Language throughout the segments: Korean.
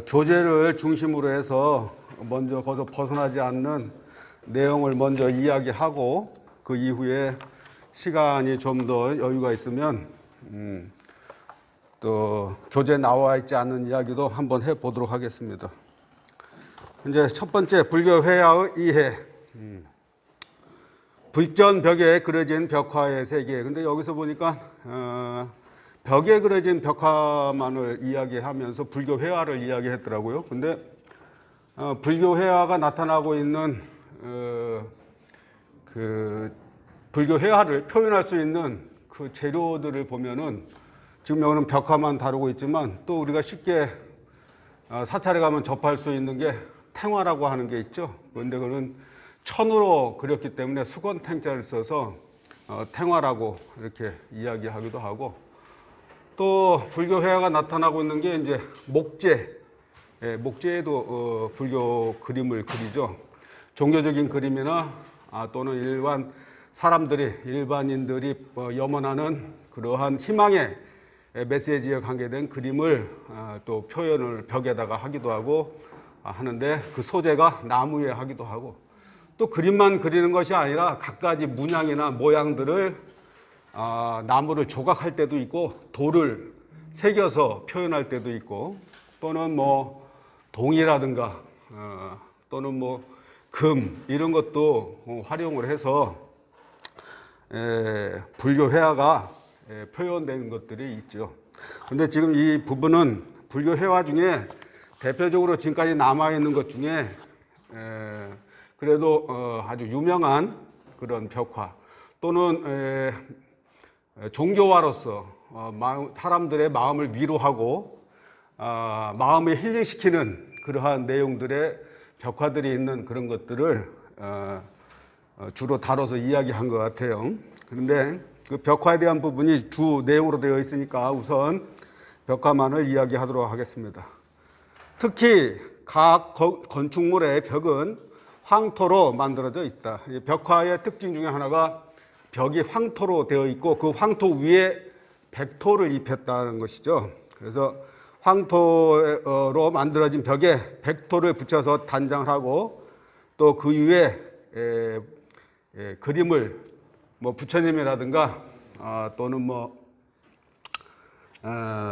교재를 중심으로 해서 먼저 거기서 벗어나지 않는 내용을 먼저 이야기하고 그 이후에 시간이 좀 더 여유가 있으면 또 교재에 나와 있지 않는 이야기도 한번 해보도록 하겠습니다. 이제 첫 번째, 불교 회화의 이해. 불전 벽에 그려진 벽화의 세계. 근데 여기서 보니까 벽에 그려진 벽화만을 이야기하면서 불교 회화를 이야기했더라고요. 근데 불교 회화가 나타나고 있는 그 불교 회화를 표현할 수 있는 그 재료들을 보면은 지금 여기는 벽화만 다루고 있지만 또 우리가 쉽게 사찰에 가면 접할 수 있는 게 탱화라고 하는 게 있죠. 그런데 그는 천으로 그렸기 때문에 수건탱자를 써서 탱화라고 이렇게 이야기하기도 하고, 또 불교 회화가 나타나고 있는 게 이제 목재. 목재에도 불교 그림을 그리죠. 종교적인 그림이나 또는 일반인들이 염원하는 그러한 희망의 메시지에 관계된 그림을 또 표현을 벽에다가 하기도 하고 하는데, 그 소재가 나무에 하기도 하고, 또 그림만 그리는 것이 아니라 갖가지 문양이나 모양들을 나무를 조각할 때도 있고, 돌을 새겨서 표현할 때도 있고, 또는 뭐 동이라든가 또는 뭐 금 이런 것도 활용을 해서 불교 회화가 표현된 것들이 있죠. 그런데 지금 이 부분은 불교 회화 중에 대표적으로 지금까지 남아있는 것 중에 그래도 아주 유명한 그런 벽화, 또는 종교화로서 사람들의 마음을 위로하고 마음을 힐링시키는 그러한 내용들의 벽화들이 있는 그런 것들을 주로 다뤄서 이야기한 것 같아요. 그런데 그 벽화에 대한 부분이 주 내용으로 되어 있으니까 우선 벽화만을 이야기하도록 하겠습니다. 특히 각 건축물의 벽은 황토로 만들어져 있다. 이 벽화의 특징 중에 하나가 벽이 황토로 되어 있고 그 황토 위에 백토를 입혔다는 것이죠. 그래서 황토로 만들어진 벽에 백토를 붙여서 단장을 하고, 또 그 위에 그림을 뭐 부처님이라든가 또는 뭐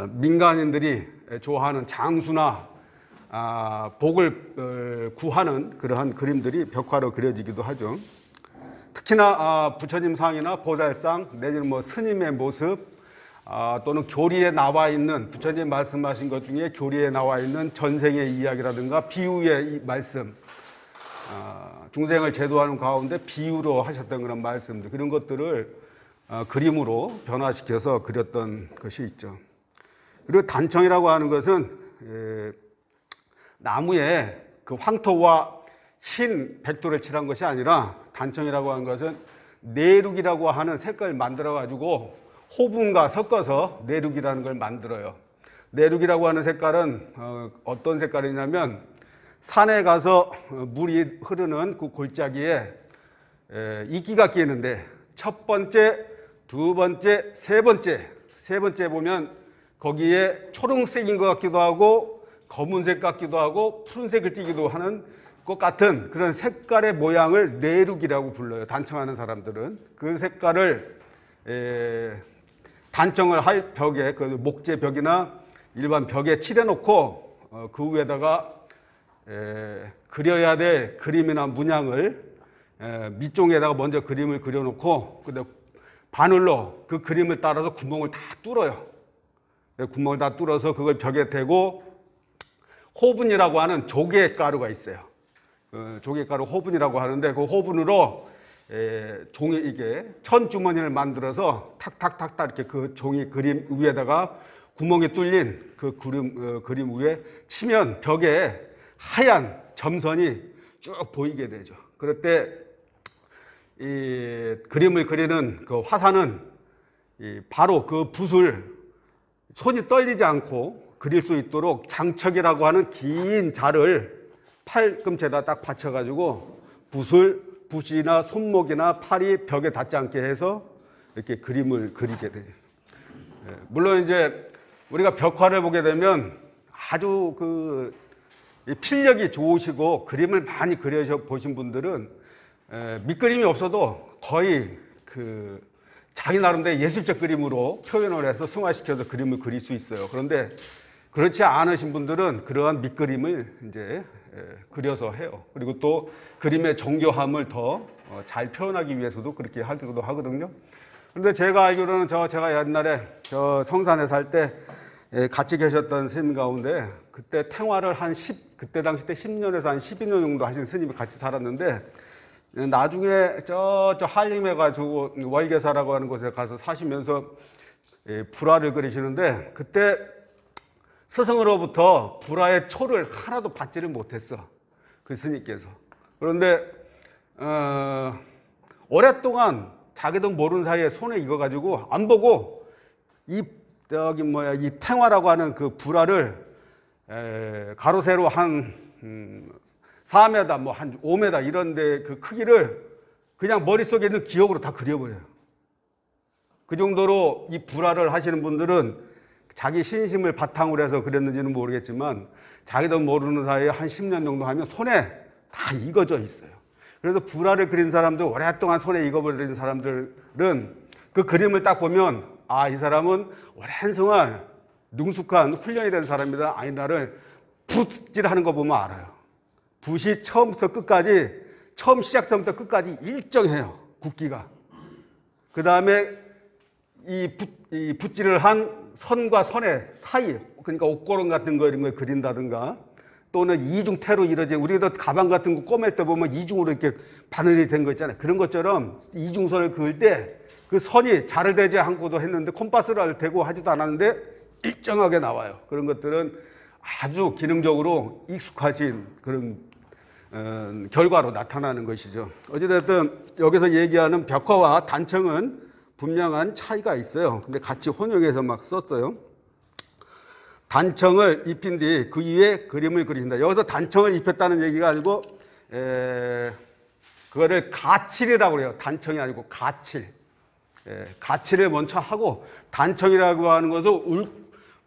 민간인들이 좋아하는 장수나 복을 구하는 그러한 그림들이 벽화로 그려지기도 하죠. 특히나 부처님 상이나 보살상 내지는 뭐 스님의 모습, 또는 교리에 나와 있는, 부처님 말씀하신 것 중에 교리에 나와 있는 전생의 이야기라든가 비유의 말씀, 중생을 제도하는 가운데 비유로 하셨던 그런 말씀들, 그런 것들을 그림으로 변화시켜서 그렸던 것이 있죠. 그리고 단청이라고 하는 것은 나무에 그 황토와 흰 백토를 칠한 것이 아니라, 단청이라고 하는 것은 내룩이라고 하는 색깔을 만들어 가지고 호분과 섞어서 내룩이라는 걸 만들어요. 내룩이라고 하는 색깔은 어떤 색깔이냐면, 산에 가서 물이 흐르는 그 골짜기에 이끼가 끼는데 첫 번째, 두 번째, 세 번째 보면 거기에 초록색인 것 같기도 하고 검은색 같기도 하고 푸른색을 띠기도 하는 것 같은 그런 색깔의 모양을 내룩이라고 불러요. 단청하는 사람들은 그 색깔을 단청을 할 벽에, 그 목재 벽이나 일반 벽에 칠해놓고 그 위에다가 그려야 될 그림이나 문양을 밑종에다가 먼저 그림을 그려놓고 근데 바늘로 그 그림을 따라서 구멍을 다 뚫어요. 구멍을 다 뚫어서 그걸 벽에 대고 호분이라고 하는 조개가루가 있어요. 조개가루 호분이라고 하는데 그 호분으로 종이, 이게 천주머니를 만들어서 탁탁탁탁 이렇게 그 종이 그림 위에다가 구멍이 뚫린 그 그림 위에 치면 벽에 하얀 점선이 쭉 보이게 되죠. 그럴 때 이 그림을 그리는 그 화사는 바로 그 붓을 손이 떨리지 않고 그릴 수 있도록 장척이라고 하는 긴 자를 팔꿈치에다 딱 받쳐가지고 붓이나 손목이나 팔이 벽에 닿지 않게 해서 이렇게 그림을 그리게 돼요. 물론 이제 우리가 벽화를 보게 되면 아주 이 필력이 좋으시고 그림을 많이 그려 보신 분들은 밑그림이 없어도 거의 자기 나름대로 예술적 그림으로 표현을 해서 승화시켜서 그림을 그릴 수 있어요. 그런데 그렇지 않으신 분들은 그러한 밑그림을 이제 그려서 해요. 그리고 또 그림의 정교함을 더 잘 표현하기 위해서도 그렇게 하기도 하거든요. 그런데 제가 알기로는 제가 옛날에 성산에 살 때 같이 계셨던 스님 가운데 그때 생활을 그때 당시 때 10년에서 한 12년 정도 하신 스님이 같이 살았는데 나중에 저 한림에 가지고 월계사라고 하는 곳에 가서 사시면서 불화를 그리시는데 그때 스승으로부터 불화의 초를 하나도 받지를 못했어. 그 스님께서. 그런데 오랫동안 자기도 모르는 사이에 손에 익어가지고 안 보고 이 탱화라고 하는 그 불화를 가로 세로 한 4m, 뭐 한 5m 이런데 그 크기를 그냥 머릿속에 있는 기억으로 다 그려버려요. 그 정도로 이 불화를 하시는 분들은 자기 신심을 바탕으로 해서 그렸는지는 모르겠지만 자기도 모르는 사이에 한 10년 정도 하면 손에 다 익어져 있어요. 그래서 불화를 그린 사람들, 오랫동안 손에 익어버린 사람들은 그 그림을 딱 보면 이 사람은 오랜 생활 능숙한 훈련이 된 사람이다. 아니다를 붓질하는 거 보면 알아요. 붓이 처음부터 끝까지, 처음 시작점부터 끝까지 일정해요. 굵기가. 그 다음에 이 붓질을 한 선과 선의 사이, 그러니까 옷고름 같은 거 이런 걸 그린다든가 또는 이중태로 이루어진, 우리도 가방 같은 거 꼬맬 때 보면 이중으로 이렇게 바늘이 된 거 있잖아요. 그런 것처럼 이중선을 그을 때 그 선이 자를 대지 않고도 했는데 콤파스를 대고 하지도 않았는데 일정하게 나와요. 그런 것들은 아주 기능적으로 익숙하신 그런 결과로 나타나는 것이죠. 어찌됐든 여기서 얘기하는 벽화와 단청은 분명한 차이가 있어요. 근데 같이 혼용해서 막 썼어요. 단청을 입힌 뒤 그 위에 그림을 그리신다. 여기서 단청을 입혔다는 얘기가 아니고 그거를 가칠이라고 그래요. 단청이 아니고 가칠. 가칠을 먼저 하고 단청이라고 하는 것은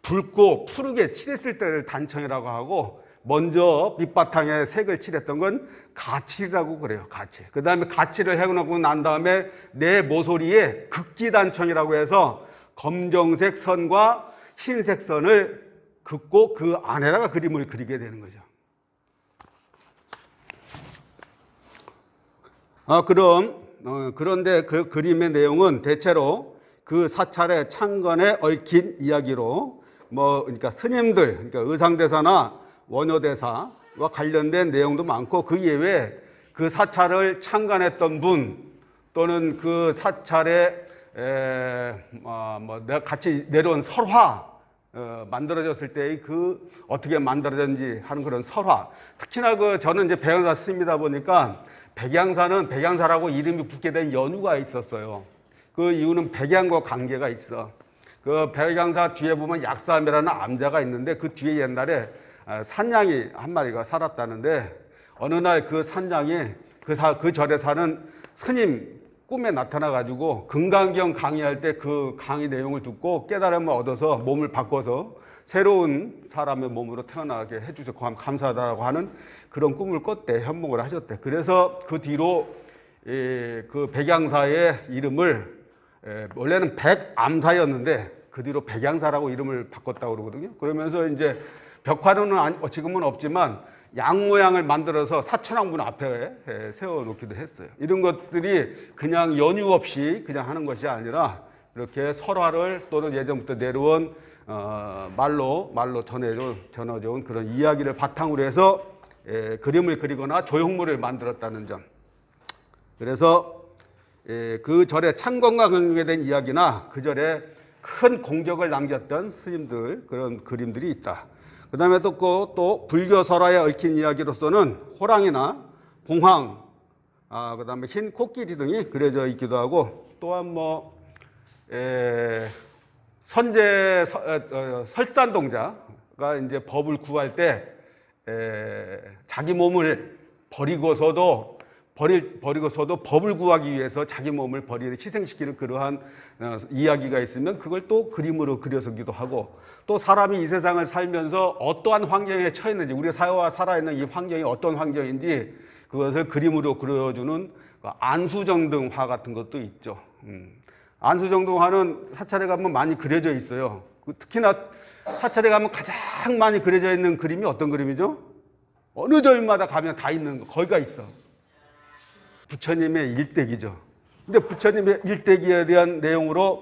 붉고 푸르게 칠했을 때를 단청이라고 하고 먼저 밑바탕에 색을 칠했던 건 가칠이라고 그래요. 가칠. 그 다음에 가칠을 해놓고 난 다음에 내 모서리에 극기단청이라고 해서 검정색 선과 흰색 선을 긋고 그 안에다가 그림을 그리게 되는 거죠. 그런데 그 그림의 내용은 대체로 그 사찰의 창건에 얽힌 이야기로 그러니까 스님들, 그러니까 의상대사나 원효대사와 관련된 내용도 많고 그 이외에 그 사찰을 창간했던 분 또는 그 사찰에 같이 내려온 설화 만들어졌을 때의 그 어떻게 만들어졌는지 하는 그런 설화. 특히나 저는 이제 백양사 스님이다 보니까 백양사라고 이름이 붙게 된 연유가 있었어요. 그 이유는 백양과 관계가 있어. 그 백양사 뒤에 보면 약사암이라는 암자가 있는데 그 뒤에 옛날에 산양이 한 마리가 살았다는데 어느 날 그 산양이 그 절에 사는 스님 꿈에 나타나가지고 금강경 강의할 때 그 강의 내용을 듣고 깨달음을 얻어서 몸을 바꿔서 새로운 사람의 몸으로 태어나게 해주셔서 감사하다고 하는 그런 꿈을 꿨대. 현몽을 하셨대. 그래서 그 뒤로 그 백양사의 이름을 원래는 백암사였는데 그 뒤로 백양사라고 이름을 바꿨다고 그러거든요. 그러면서 이제 벽화는 지금은 없지만 양 모양을 만들어서 사천왕문 앞에 세워놓기도 했어요. 이런 것들이 그냥 연유 없이 그냥 하는 것이 아니라 이렇게 설화를 또는 예전부터 내려온 말로 전해져 온 그런 이야기를 바탕으로 해서 그림을 그리거나 조형물을 만들었다는 점. 그래서 그 절의 창건과 관계된 이야기나 그 절에 큰 공적을 남겼던 스님들 그런 그림들이 있다. 그 다음에 또 불교 설화에 얽힌 이야기로서는 호랑이나 봉황, 그 다음에 흰 코끼리 등이 그려져 있기도 하고 또한 설산동자가 이제 법을 구할 때 자기 몸을 버리고서도 버리고서도 법을 구하기 위해서 자기 몸을 희생시키는 그러한 이야기가 있으면 그걸 또 그림으로 그려서기도 하고, 또 사람이 이 세상을 살면서 어떠한 환경에 처했는지, 우리 사회와 살아있는 이 환경이 어떤 환경인지 그것을 그림으로 그려주는 안수정등화 같은 것도 있죠. 안수정등화는 사찰에 가면 많이 그려져 있어요. 특히나 사찰에 가면 가장 많이 그려져 있는 그림이 어떤 그림이죠? 어느 절마다 가면 다 있는 거, 거기가 있어. 부처님의 일대기죠. 근데 부처님의 일대기에 대한 내용으로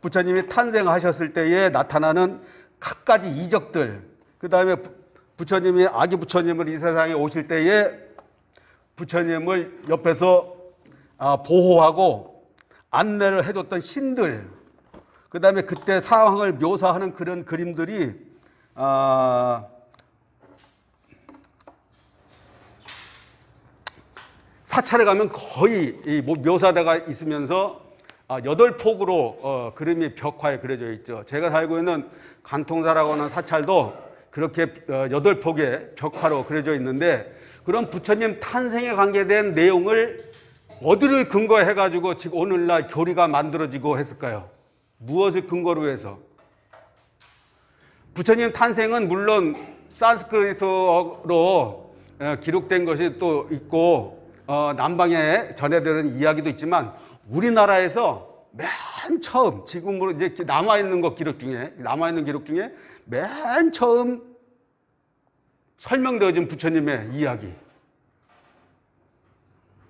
부처님이 탄생하셨을 때에 나타나는 갖가지 이적들, 그 다음에 부처님이 아기 부처님을 이 세상에 오실 때에 부처님을 옆에서 보호하고 안내를 해줬던 신들, 그 다음에 그때 상황을 묘사하는 그런 그림들이 사찰에 가면 거의 묘사대가 있으면서 8폭으로 그림이 벽화에 그려져 있죠. 제가 살고 있는 간통사라고 하는 사찰도 그렇게 8폭의 벽화로 그려져 있는데, 그런 부처님 탄생에 관계된 내용을 어디를 근거해 가지고 지금 오늘날 교리가 만들어지고 했을까요? 무엇을 근거로 해서? 부처님 탄생은 물론 산스크리트어로 기록된 것이 또 있고 남방에 전해되는 이야기도 있지만, 우리나라에서 맨 처음 지금으로 이제 남아있는 기록 중에 맨 처음 설명되어진 부처님의 이야기,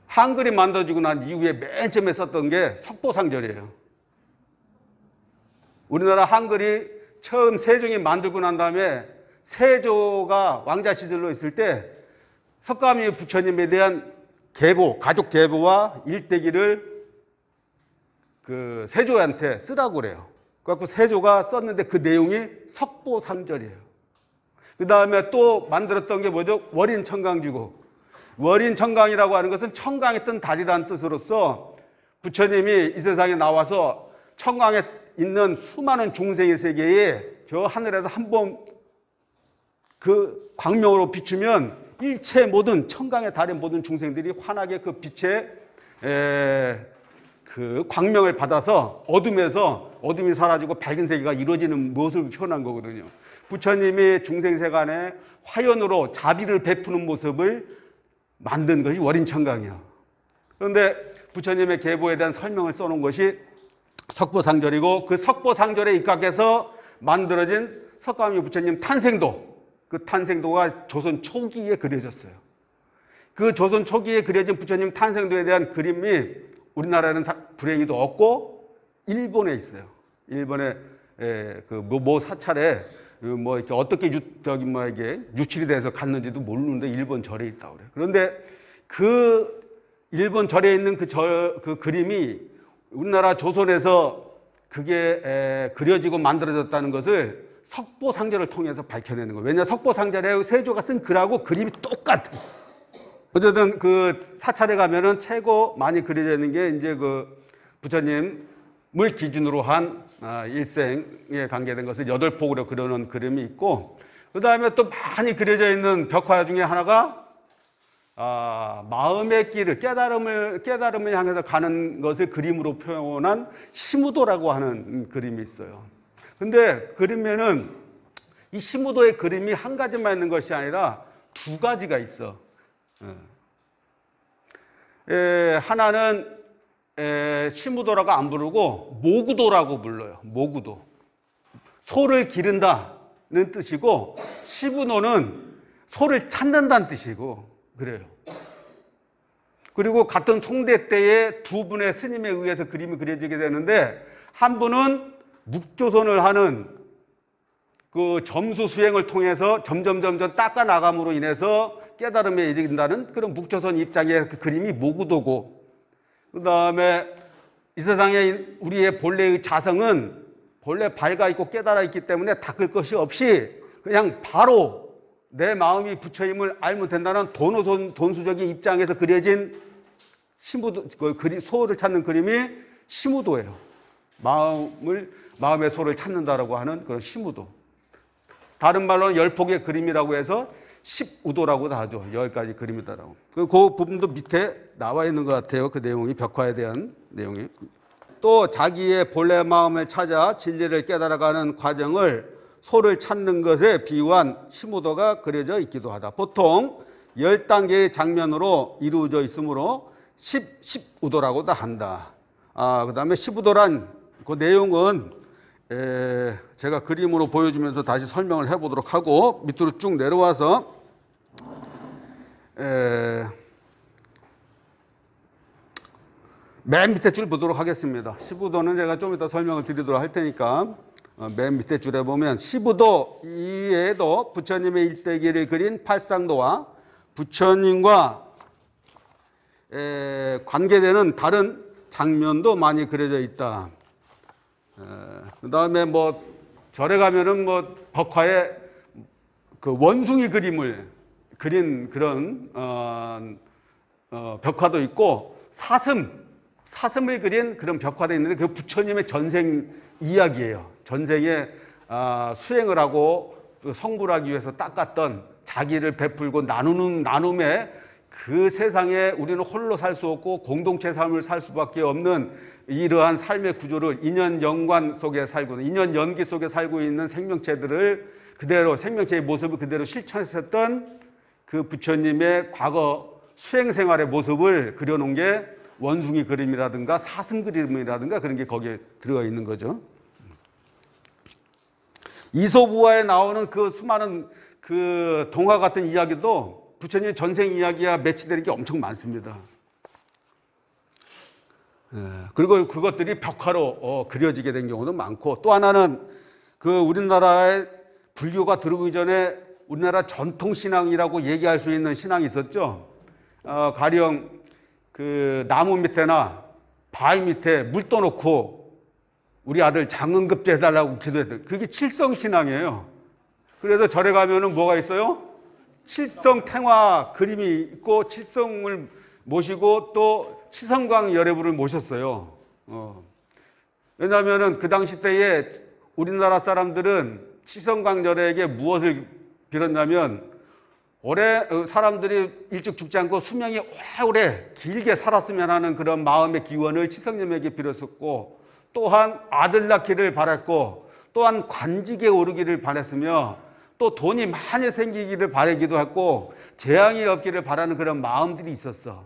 한글이 만들어지고 난 이후에 맨 처음에 썼던 게 석보상절이에요. 우리나라 한글이 처음 세종이 만들고 난 다음에 세조가 왕자 시절로 있을 때 석가모니 부처님에 대한 계보, 가족 계보와 일대기를 그 세조한테 쓰라고 그래요. 그래갖고 세조가 썼는데 그 내용이 석보상절이에요. 그 다음에 또 만들었던 게 뭐죠? 월인청강지고. 월인청강이라고 하는 것은 청강에 뜬 달이라는 뜻으로서 부처님이 이 세상에 나와서 청강에 있는 수많은 중생의 세계에 저 하늘에서 한번 그 광명으로 비추면 일체 모든 청강의 달의 모든 중생들이 환하게 그 빛의 그 광명을 받아서 어둠이 사라지고 밝은 세계가 이루어지는 모습을 표현한 거거든요. 부처님이 중생 세간에 화연으로 자비를 베푸는 모습을 만든 것이 월인청강이야. 그런데 부처님의 계보에 대한 설명을 써놓은 것이 석보상절이고, 그 석보상절에 입각해서 만들어진 석가모니 부처님 탄생도, 그 탄생도가 조선 초기에 그려졌어요. 그 조선 초기에 그려진 부처님 탄생도에 대한 그림이 우리나라에는 불행히도 없고 일본에 있어요. 일본의 그 사찰에 뭐 이렇게 어떻게 이게 유출이 돼서 갔는지도 모르는데 일본 절에 있다고 그래요. 그런데 그 일본 절에 있는 그 그림이 우리나라 조선에서 그게 그려지고 만들어졌다는 것을 석보상절을 통해서 밝혀내는 거예요. 왜냐, 석보상절에 세조가 쓴 글하고 그림이 똑같아. 어쨌든 그 사찰에 가면은 최고 많이 그려져 있는 게 이제 그 부처님을 기준으로 한 일생에 관계된 것을 8폭으로 그려놓은 그림이 있고, 그 다음에 또 많이 그려져 있는 벽화 중에 하나가 마음의 길을, 깨달음을 향해서 가는 것을 그림으로 표현한 시무도라고 하는 그림이 있어요. 근데 그림에는 이 시무도의 그림이 한 가지만 있는 것이 아니라 두 가지가 있어. 하나는 시무도라고 안 부르고 모구도라고 불러요. 모구도. 소를 기른다는 뜻이고, 시부노는 소를 찾는다는 뜻이고 그래요. 그리고 같은 송대 때에 두 분의 스님에 의해서 그림이 그려지게 되는데, 한 분은 묵조선을 하는 그 점수 수행을 통해서 점점 닦아 나감으로 인해서 깨달음에 이른다는 그런 묵조선 입장의 그 그림이 모구도고, 그 다음에 이 세상에 우리의 본래의 자성은 본래 밝아 있고 깨달아 있기 때문에 닦을 것이 없이 그냥 바로 내 마음이 부처임을 알면 된다는 돈수적인 입장에서 그려진 시무도, 소를 찾는 그림이 시무도예요. 마음의 소를 찾는다라고 하는 그런 시무도. 다른 말로는 10폭의 그림이라고 해서 10우도라고도 하죠. 여기까지 그림이다라고. 그 부분도 밑에 나와 있는 것 같아요. 그 내용이, 벽화에 대한 내용이. 또 자기의 본래 마음을 찾아 진리를 깨달아가는 과정을 소를 찾는 것에 비유한 15도가 그려져 있기도 하다. 보통 10단계의 장면으로 이루어져 있으므로 10우도라고도 한다. 그 다음에 15도란 그 내용은 제가 그림으로 보여주면서 다시 설명을 해보도록 하고, 밑으로 쭉 내려와서 맨 밑에 줄 보도록 하겠습니다. 15도는 제가 좀 이따 설명을 드리도록 할 테니까 맨 밑에 줄에 보면 15도 이외에도 부처님의 일대기를 그린 팔상도와 부처님과 관계되는 다른 장면도 많이 그려져 있다. 그 다음에 뭐 절에 가면은 뭐 벽화에 그 원숭이 그림을 그린 그런 벽화도 있고, 사슴을 그린 그런 벽화도 있는데 그 부처님의 전생 이야기예요. 전생에 수행을 하고 성불을 하기 위해서 닦았던, 자기를 베풀고 나눔에 그 세상에 우리는 홀로 살 수 없고 공동체 삶을 살 수밖에 없는 이러한 삶의 구조를 인연 연관 속에 살고, 인연 연기 속에 살고 있는 생명체들을 그대로, 생명체의 모습을 그대로 실천했었던 그 부처님의 과거 수행 생활의 모습을 그려놓은 게 원숭이 그림이라든가 사슴 그림이라든가 그런 게 거기에 들어가 있는 거죠. 이솝우화에 나오는 그 수많은 그 동화 같은 이야기도 부처님의 전생 이야기와 매치되는 게 엄청 많습니다. 그리고 그것들이 벽화로 그려지게 된 경우도 많고, 또 하나는 그 우리나라에 불교가 들어오기 전에 우리나라 전통신앙이라고 얘기할 수 있는 신앙이 있었죠. 가령 그 나무 밑에나 바위 밑에 물 떠놓고 우리 아들 장흥급제 해달라고 기도했던, 그게 칠성신앙이에요. 그래서 절에 가면은 뭐가 있어요? 칠성탱화 그림이 있고, 칠성을 모시고 또 치성광 열애부를 모셨어요. 왜냐하면은 그 당시 때에 우리나라 사람들은 치성광 열애에게 무엇을 빌었냐면, 오래 사람들이 일찍 죽지 않고 수명이 오래오래 길게 살았으면 하는 그런 마음의 기원을 치성님에게 빌었었고, 또한 아들 낳기를 바랐고, 또한 관직에 오르기를 바랐으며, 또 돈이 많이 생기기를 바라기도 했고, 재앙이 없기를 바라는 그런 마음들이 있었어.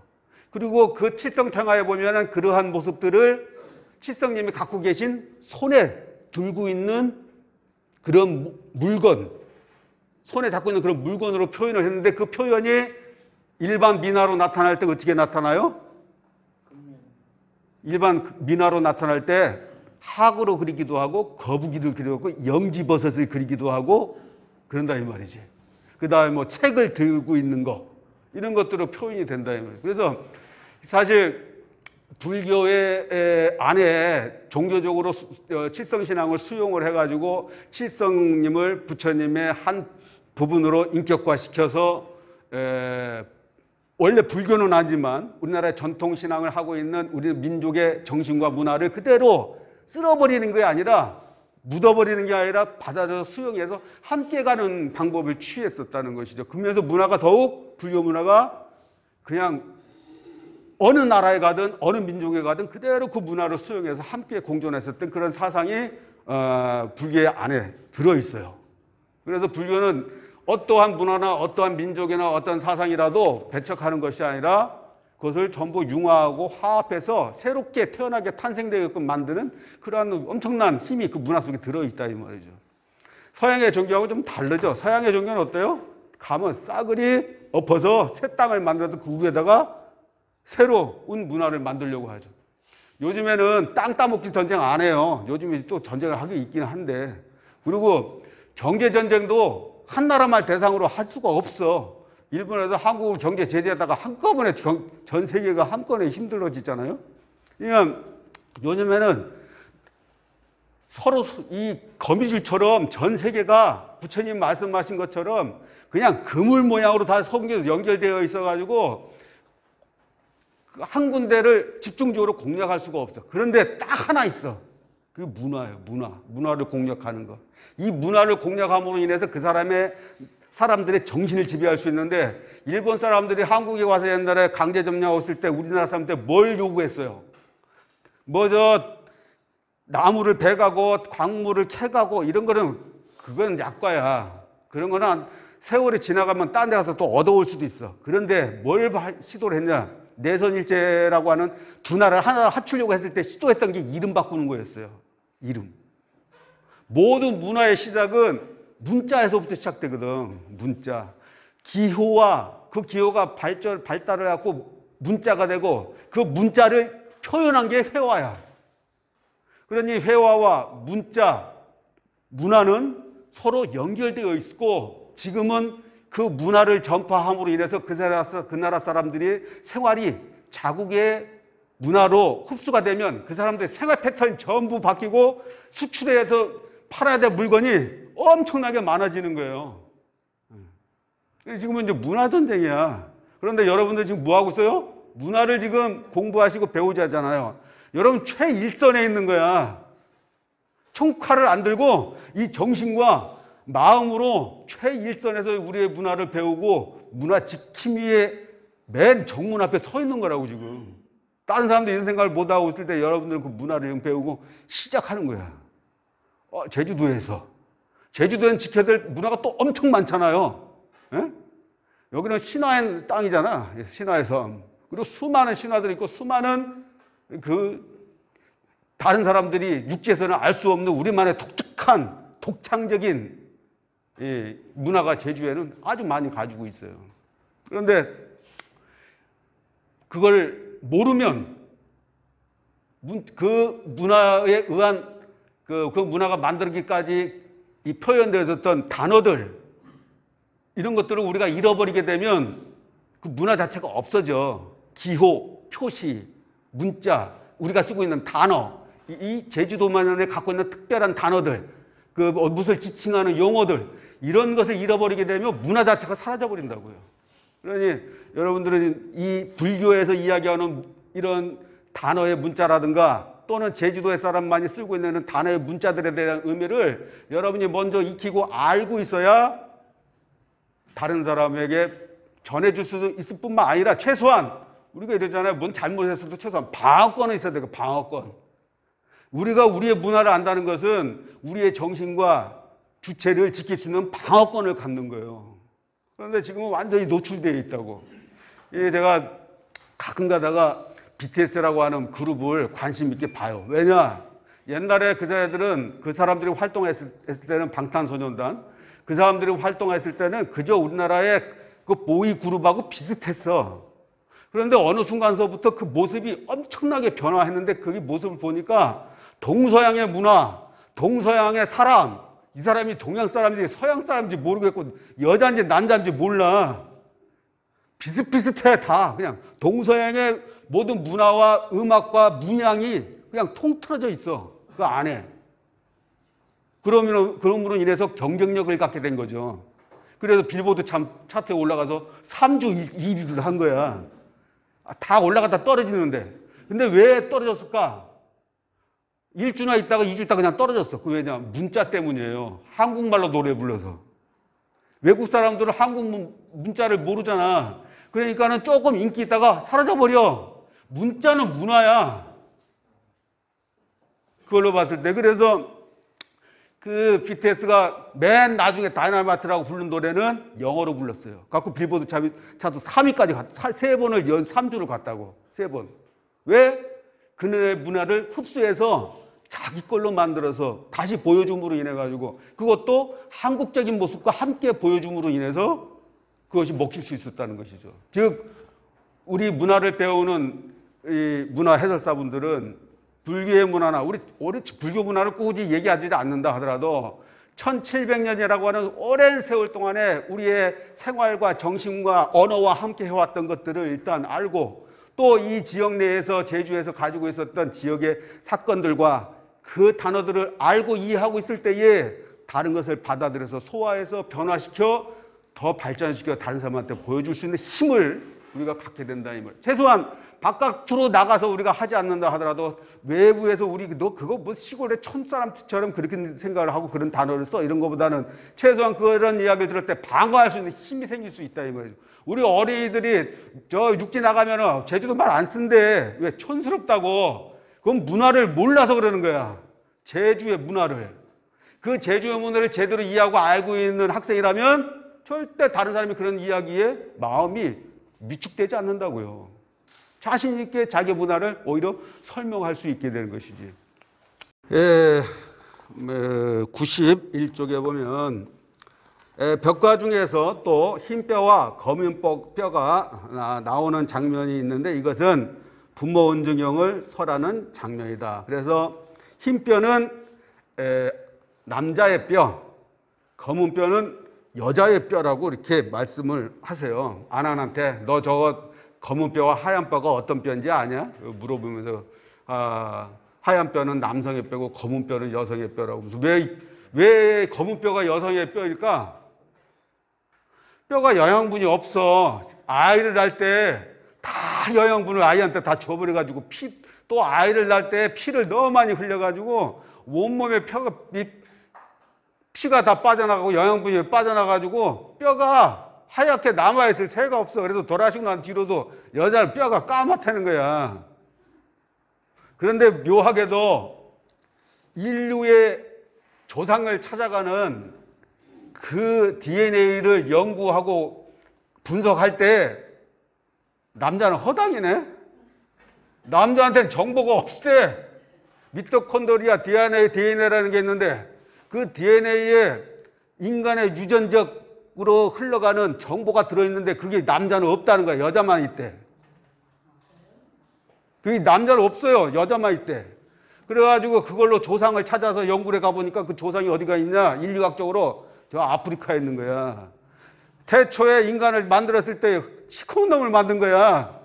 그리고 그 칠성탱화에 보면은 그러한 모습들을 칠성님이 갖고 계신 손에 들고 있는 그런 물건, 손에 잡고 있는 그런 물건으로 표현을 했는데, 그 표현이 일반 민화로 나타날 때 어떻게 나타나요? 일반 민화로 나타날 때 학으로 그리기도 하고, 거북이를 그리기도 하고, 영지버섯을 그리기도 하고 그런다 이 말이지. 그 다음에 뭐 책을 들고 있는 거, 이런 것들로 표현이 된다 이 말이에요. 그래서 사실 불교의 안에 종교적으로 칠성신앙을 수용을 해가지고 칠성님을 부처님의 한 부분으로 인격화시켜서 원래 불교는 아니지만 우리나라의 전통신앙을 하고 있는 우리 민족의 정신과 문화를 그대로 쓸어버리는 게 아니라, 묻어버리는 게 아니라 받아들여서 수용해서 함께 가는 방법을 취했었다는 것이죠. 그러면서 문화가 더욱, 불교 문화가 그냥 어느 나라에 가든 어느 민족에 가든 그대로 그 문화를 수용해서 함께 공존했었던 그런 사상이 불교의 안에 들어있어요. 그래서 불교는 어떠한 문화나 어떠한 민족이나 어떠한 사상이라도 배척하는 것이 아니라 그것을 전부 융화하고 화합해서 새롭게 태어나게 탄생되게끔 만드는 그러한 엄청난 힘이 그 문화 속에 들어있다 이 말이죠. 서양의 종교하고 좀 다르죠. 서양의 종교는 어때요? 가면 싸그리 엎어서 새 땅을 만들어서 그 위에다가 새로운 문화를 만들려고 하죠. 요즘에는 땅 따먹기 전쟁 안 해요. 요즘에 또 전쟁을 하기 있긴 한데, 그리고 경제 전쟁도 한 나라만 대상으로 할 수가 없어. 일본에서 한국 경제 제재하다가 한꺼번에 전 세계가 한꺼번에 힘들어지잖아요. 그러니까 요즘에는 서로 이 거미줄처럼 전 세계가 부처님 말씀하신 것처럼 그냥 그물 모양으로 다 성경에서 연결되어 있어가지고 한 군데를 집중적으로 공략할 수가 없어. 그런데 딱 하나 있어. 그게 문화예요. 문화를 공략하는 것. 이 문화를 공략함으로 인해서 그 사람의 사람들의 정신을 지배할 수 있는데, 일본 사람들이 한국에 와서 옛날에 강제 점령했을 때 우리나라 사람한테 뭘 요구했어요? 나무를 베가고 광물을 캐가고 이런 거는 그건 약과야. 그런 거는 세월이 지나가면 딴 데 가서 또 얻어올 수도 있어. 그런데 뭘 시도를 했냐? 내선일제라고 하는 두 나라를 하나 합치려고 했을 때 시도했던 게 이름 바꾸는 거였어요. 이름. 모든 문화의 시작은 문자에서부터 시작되거든. 문자. 기호와 그 기호가 발달을 해갖고 문자가 되고 그 문자를 표현한 게 회화야. 그러니 회화와 문자, 문화는 서로 연결되어 있고 지금은 그 문화를 전파함으로 인해서 그 나라 사람들이 생활이 자국의 문화로 흡수가 되면 그 사람들의 생활 패턴이 전부 바뀌고 수출해서 팔아야 될 물건이 엄청나게 많아지는 거예요. 지금은 이제 문화전쟁이야. 그런데 여러분들 지금 뭐 하고 있어요? 문화를 지금 공부하시고 배우자잖아요. 여러분 최일선에 있는 거야. 총칼을 안 들고 이 정신과 마음으로 최일선에서 우리의 문화를 배우고 문화 지킴 위에 맨 정문 앞에 서 있는 거라고 지금. 다른 사람들 이런 생각을 못하고 있을 때 여러분들은 그 문화를 지금 배우고 시작하는 거야. 제주도에서. 제주도에는 지켜야 될 문화가 또 엄청 많잖아요. 에? 여기는 신화의 땅이잖아. 신화의 섬. 그리고 수많은 신화들이 있고 수많은 다른 사람들이 육지에서는 알 수 없는 우리만의 독특한 독창적인 문화가 제주에는 아주 많이 가지고 있어요. 그런데 그걸 모르면 그 문화에 의한 그 문화가 만들기까지 이 표현되었던 단어들 이런 것들을 우리가 잃어버리게 되면 그 문화 자체가 없어져. 기호, 표시, 문자, 우리가 쓰고 있는 단어, 이 제주도만에 갖고 있는 특별한 단어들, 무엇을 지칭하는 용어들 이런 것을 잃어버리게 되면 문화 자체가 사라져버린다고요. 그러니 여러분들은 이 불교에서 이야기하는 이런 단어의 문자라든가 또는 제주도의 사람만이 쓰고 있는 단어의 문자들에 대한 의미를 여러분이 먼저 익히고 알고 있어야 다른 사람에게 전해줄 수도 있을 뿐만 아니라 최소한 우리가 이러잖아요. 뭔 잘못했어도 최소한 방어권은 있어야 되고 방어권. 우리가 우리의 문화를 안다는 것은 우리의 정신과 주체를 지킬 수 있는 방어권을 갖는 거예요. 그런데 지금은 완전히 노출되어 있다고. 제가 가끔 가다가 BTS라고 하는 그룹을 관심 있게 봐요. 왜냐? 옛날에 그 사람들이 활동했을 때는 방탄소년단, 그 사람들이 활동했을 때는 그저 우리나라의 그 보이 그룹하고 비슷했어. 그런데 어느 순간서부터 그 모습이 엄청나게 변화했는데 그 모습을 보니까 동서양의 문화, 동서양의 사람, 이 사람이 동양 사람인지 서양 사람인지 모르겠고 여자인지 남자인지 몰라. 비슷비슷해 다. 그냥 동서양의 모든 문화와 음악과 문양이 그냥 통틀어져 있어. 그 안에. 그럼으로 인해서 경쟁력을 갖게 된 거죠. 그래서 빌보드 차트에 올라가서 3주 1위를 한 거야. 다 올라갔다 떨어지는데. 근데 왜 떨어졌을까? 1주나 있다가 2주 있다가 그냥 떨어졌어. 그 왜냐? 문자 때문이에요. 한국말로 노래 불러서. 외국 사람들은 한국 문자를 모르잖아. 그러니까는 조금 인기 있다가 사라져버려. 문자는 문화야. 그걸로 봤을 때. 그래서 그 BTS가 맨 나중에 다이너마이트라고 부른 노래는 영어로 불렀어요. 갖고 빌보드 차트 3위까지 세 번을 연 3주를 갔다고. 3번. 왜? 그네의 문화를 흡수해서 자기 걸로 만들어서 다시 보여줌으로 인해 가지고 그것도 한국적인 모습과 함께 보여줌으로 인해서 그것이 먹힐 수 있었다는 것이죠. 즉 우리 문화를 배우는 이 문화 해설사분들은 불교의 문화나 우리 불교 문화를 꾸준히 얘기하지 않는다 하더라도 1700년이라고 하는 오랜 세월 동안에 우리의 생활과 정신과 언어와 함께 해왔던 것들을 일단 알고 또 이 지역 내에서 제주에서 가지고 있었던 지역의 사건들과 그 단어들을 알고 이해하고 있을 때에 다른 것을 받아들여서 소화해서 변화시켜 더 발전시켜 다른 사람한테 보여줄 수 있는 힘을 우리가 갖게 된다 이 말. 최소한 바깥으로 나가서 우리가 하지 않는다 하더라도 외부에서 우리 너 그거 뭐 시골의 촌사람처럼 그렇게 생각을 하고 그런 단어를 써 이런 것보다는 최소한 그런 이야기를 들을 때 방어할 수 있는 힘이 생길 수 있다 이 말이죠. 우리 어린이들이 저 육지 나가면은 제주도 말 안 쓴대. 왜? 촌스럽다고. 그건 문화를 몰라서 그러는 거야. 제주의 문화를. 그 제주의 문화를 제대로 이해하고 알고 있는 학생이라면 절대 다른 사람이 그런 이야기에 마음이 위축되지 않는다고요. 자신 있게 자기 문화를 오히려 설명할 수 있게 되는 것이지. 91쪽에 보면 벽화 중에서 또 흰뼈와 검은 뼈가 나오는 장면이 있는데 이것은 부모 은중형을 설하는 장면이다. 그래서 흰뼈는 남자의 뼈, 검은 뼈는 여자의 뼈라고 이렇게 말씀을 하세요. 아난한테 너 저거 검은 뼈와 하얀 뼈가 어떤 뼈인지 아냐? 물어보면서 하얀 뼈는 남성의 뼈고 검은 뼈는 여성의 뼈라고. 왜 검은 뼈가 여성의 뼈일까? 뼈가 영양분이 없어. 아이를 낳을 때 다 영양분을 아이한테 다 줘버려가지고 또 아이를 낳을 때 피를 너무 많이 흘려가지고 온몸에 피가 다 빠져나가고 영양분이 빠져나가지고 뼈가 하얗게 남아있을 새가 없어. 그래서 돌아가시고 난 뒤로도 여자는 뼈가 까맣다는 거야. 그런데 묘하게도 인류의 조상을 찾아가는 그 DNA를 연구하고 분석할 때 남자는 허당이네. 남자한테는 정보가 없대. 미토콘드리아 DNA라는 게 있는데 그 DNA에 인간의 유전적으로 흘러가는 정보가 들어있는데 그게 남자는 없다는 거야. 여자만 있대. 그게 남자는 없어요. 여자만 있대. 그래가지고 그걸로 조상을 찾아서 연구를 가보니까 그 조상이 어디가 있냐? 인류학적으로 저 아프리카에 있는 거야. 태초에 인간을 만들었을 때 시커먼 놈을 만든 거야.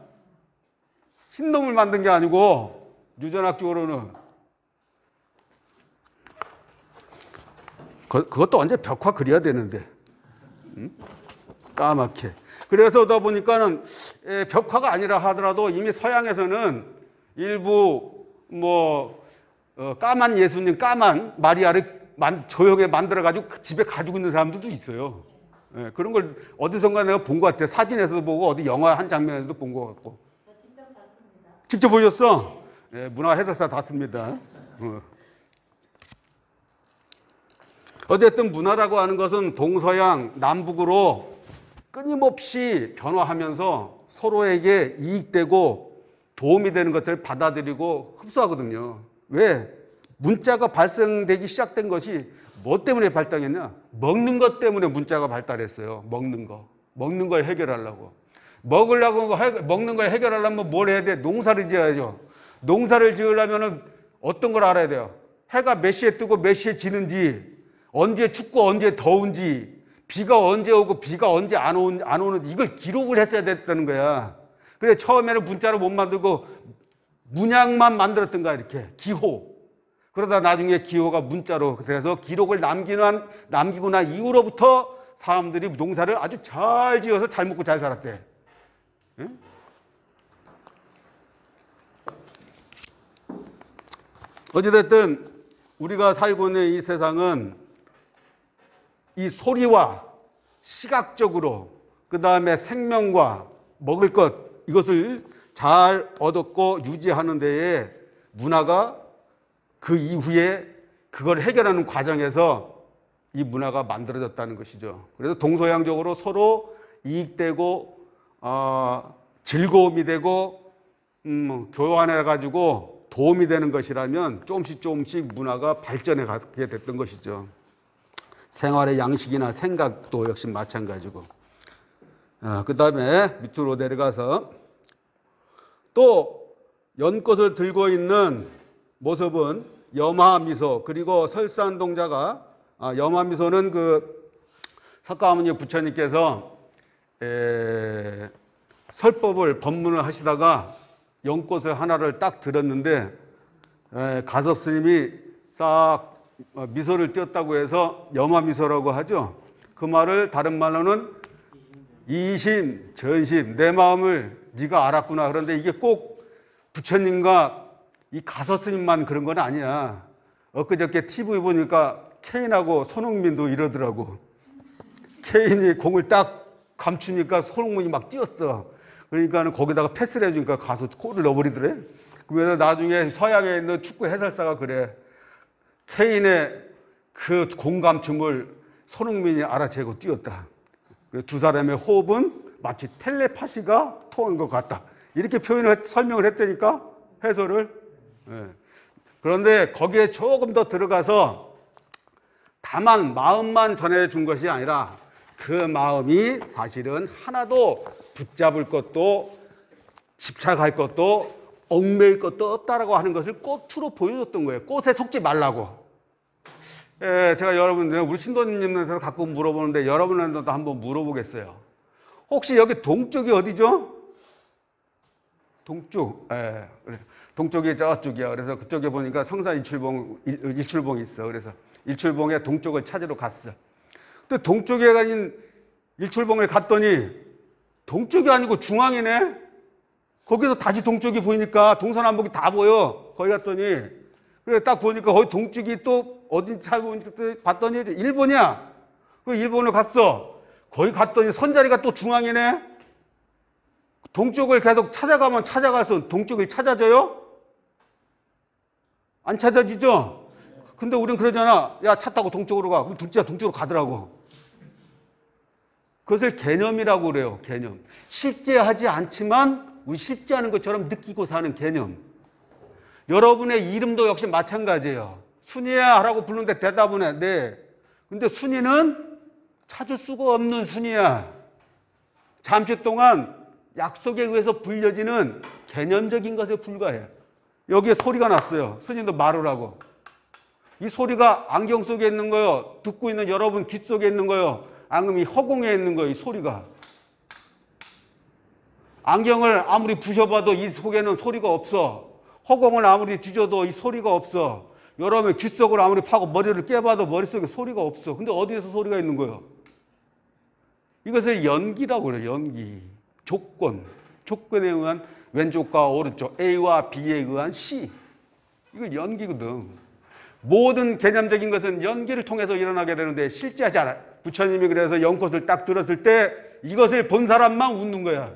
흰 놈을 만든 게 아니고 유전학적으로는. 그것도 언제 벽화 그려야 되는데. 응? 까맣게. 그래서다 보니까는 벽화가 아니라 하더라도 이미 서양에서는 일부 까만 예수님, 까만 마리아를 조형에 만들어가지고 집에 가지고 있는 사람들도 있어요. 예, 그런 걸 어디선가 내가 본 것 같아. 사진에서도 보고 어디 영화 한 장면에서도 본 것 같고. 저 직접 봤습니다. 직접 보셨어? 예, 문화 해설사 다 씁니다. 어쨌든 문화라고 하는 것은 동서양, 남북으로 끊임없이 변화하면서 서로에게 이익되고 도움이 되는 것들을 받아들이고 흡수하거든요. 왜? 문자가 발생되기 시작된 것이 뭐 때문에 발달했냐? 먹는 것 때문에 문자가 발달했어요. 먹는 거. 먹는 걸 해결하려고. 먹는 걸 해결하려면 뭘 해야 돼? 농사를 지어야죠. 농사를 지으려면 어떤 걸 알아야 돼요? 해가 몇 시에 뜨고 몇 시에 지는지, 언제 춥고 언제 더운지, 비가 언제 오고 비가 언제 안 오는지 이걸 기록을 했어야 됐다는 거야. 그래 처음에는 문자로 못 만들고 문양만 만들었던 거야. 이렇게 기호. 그러다 나중에 기호가 문자로 돼서 기록을 남기고 난 이후로부터 사람들이 농사를 아주 잘 지어서 잘 먹고 잘 살았대. 예? 어찌됐든 우리가 살고 있는 이 세상은 이 소리와 시각적으로 그 다음에 생명과 먹을 것 이것을 잘 얻었고 유지하는 데에 문화가 그 이후에 그걸 해결하는 과정에서 이 문화가 만들어졌다는 것이죠. 그래서 동서양적으로 서로 이익되고 즐거움이 되고 교환해가지고 도움이 되는 것이라면 조금씩 문화가 발전해 가게 됐던 것이죠. 생활의 양식이나 생각도 역시 마찬가지고. 그 다음에 밑으로 내려가서 또 연꽃을 들고 있는 모습은 염화미소, 그리고 설산동자가 염화미소는 그 석가모니 부처님께서 설법을 법문을 하시다가 연꽃을 하나를 딱 들었는데 가섭 스님이 싹 미소를 띄었다고 해서 염화미소라고 하죠. 그 말을 다른 말로는 이심, 전심, 내 마음을 네가 알았구나. 그런데 이게 꼭 부처님과 이 가서 스님만 그런 건 아니야. 엊그저께 TV 보니까 케인하고 손흥민도 이러더라고. 케인이 공을 딱 감추니까 손흥민이 막 뛰었어. 그러니까 거기다가 패스를 해주니까 가서 골을 넣어버리더래. 그래서 나중에 서양에 있는 축구 해설사가 그래. 케인의 그 공 감춤을 손흥민이 알아채고 뛰었다. 두 사람의 호흡은 마치 텔레파시가 통한 것 같다. 이렇게 설명을 했다니까, 해설을. 예. 그런데 거기에 조금 더 들어가서 다만 마음만 전해준 것이 아니라 그 마음이 사실은 하나도 붙잡을 것도 집착할 것도 얽매일 것도 없다라고 하는 것을 꽃으로 보여줬던 거예요. 꽃에 속지 말라고. 예, 제가 우리 신도님한테서 가끔 물어보는데 여러분한테도 한번 물어보겠어요. 혹시 여기 동쪽이 어디죠? 동쪽. 예, 그래. 동쪽이 저쪽이야. 그래서 그쪽에 보니까 성산 일출봉이 있어. 그래서 일출봉의 동쪽을 찾으러 갔어. 근데 동쪽에 가진 일출봉을 갔더니 동쪽이 아니고 중앙이네. 거기서 다시 동쪽이 보이니까 동서남북이 다 보여. 거기 갔더니 그래 딱 보니까 거기 동쪽이 또 어딘지 찾아보니까 봤더니 일본이야. 그 일본을 갔어. 거기 갔더니 선자리가 또 중앙이네. 동쪽을 계속 찾아가면 찾아가서 동쪽을 찾아져요? 안 찾아지죠? 근데 우린 그러잖아. 야, 차 타고 동쪽으로 가. 그럼 진짜 동쪽으로 가더라고. 그것을 개념이라고 그래요. 개념. 실제하지 않지만 우리 실제하는 것처럼 느끼고 사는 개념. 여러분의 이름도 역시 마찬가지예요. 순이야 라고 부르는데 대답은 해. 네. 근데 순이는 찾을 수가 없는 순이야. 잠시 동안 약속에 의해서 불려지는 개념적인 것에 불과해. 여기에 소리가 났어요. 스님도 말을 하고. 이 소리가 안경 속에 있는 거요. 듣고 있는 여러분 귀 속에 있는 거요. 아니면 이 허공에 있는 거요. 이 소리가. 안경을 아무리 부셔봐도 이 속에는 소리가 없어. 허공을 아무리 뒤져도 이 소리가 없어. 여러분의 귀 속을 아무리 파고 머리를 깨봐도 머릿속에 소리가 없어. 근데 어디에서 소리가 있는 거예요? 이것을 연기라고 그래요. 연기. 조건에 의한 왼쪽과 오른쪽, A와 B에 의한 C. 이걸 연기거든. 모든 개념적인 것은 연기를 통해서 일어나게 되는데 실제하지 않아요. 부처님이 그래서 연꽃을 딱 들었을 때 이것을 본 사람만 웃는 거야.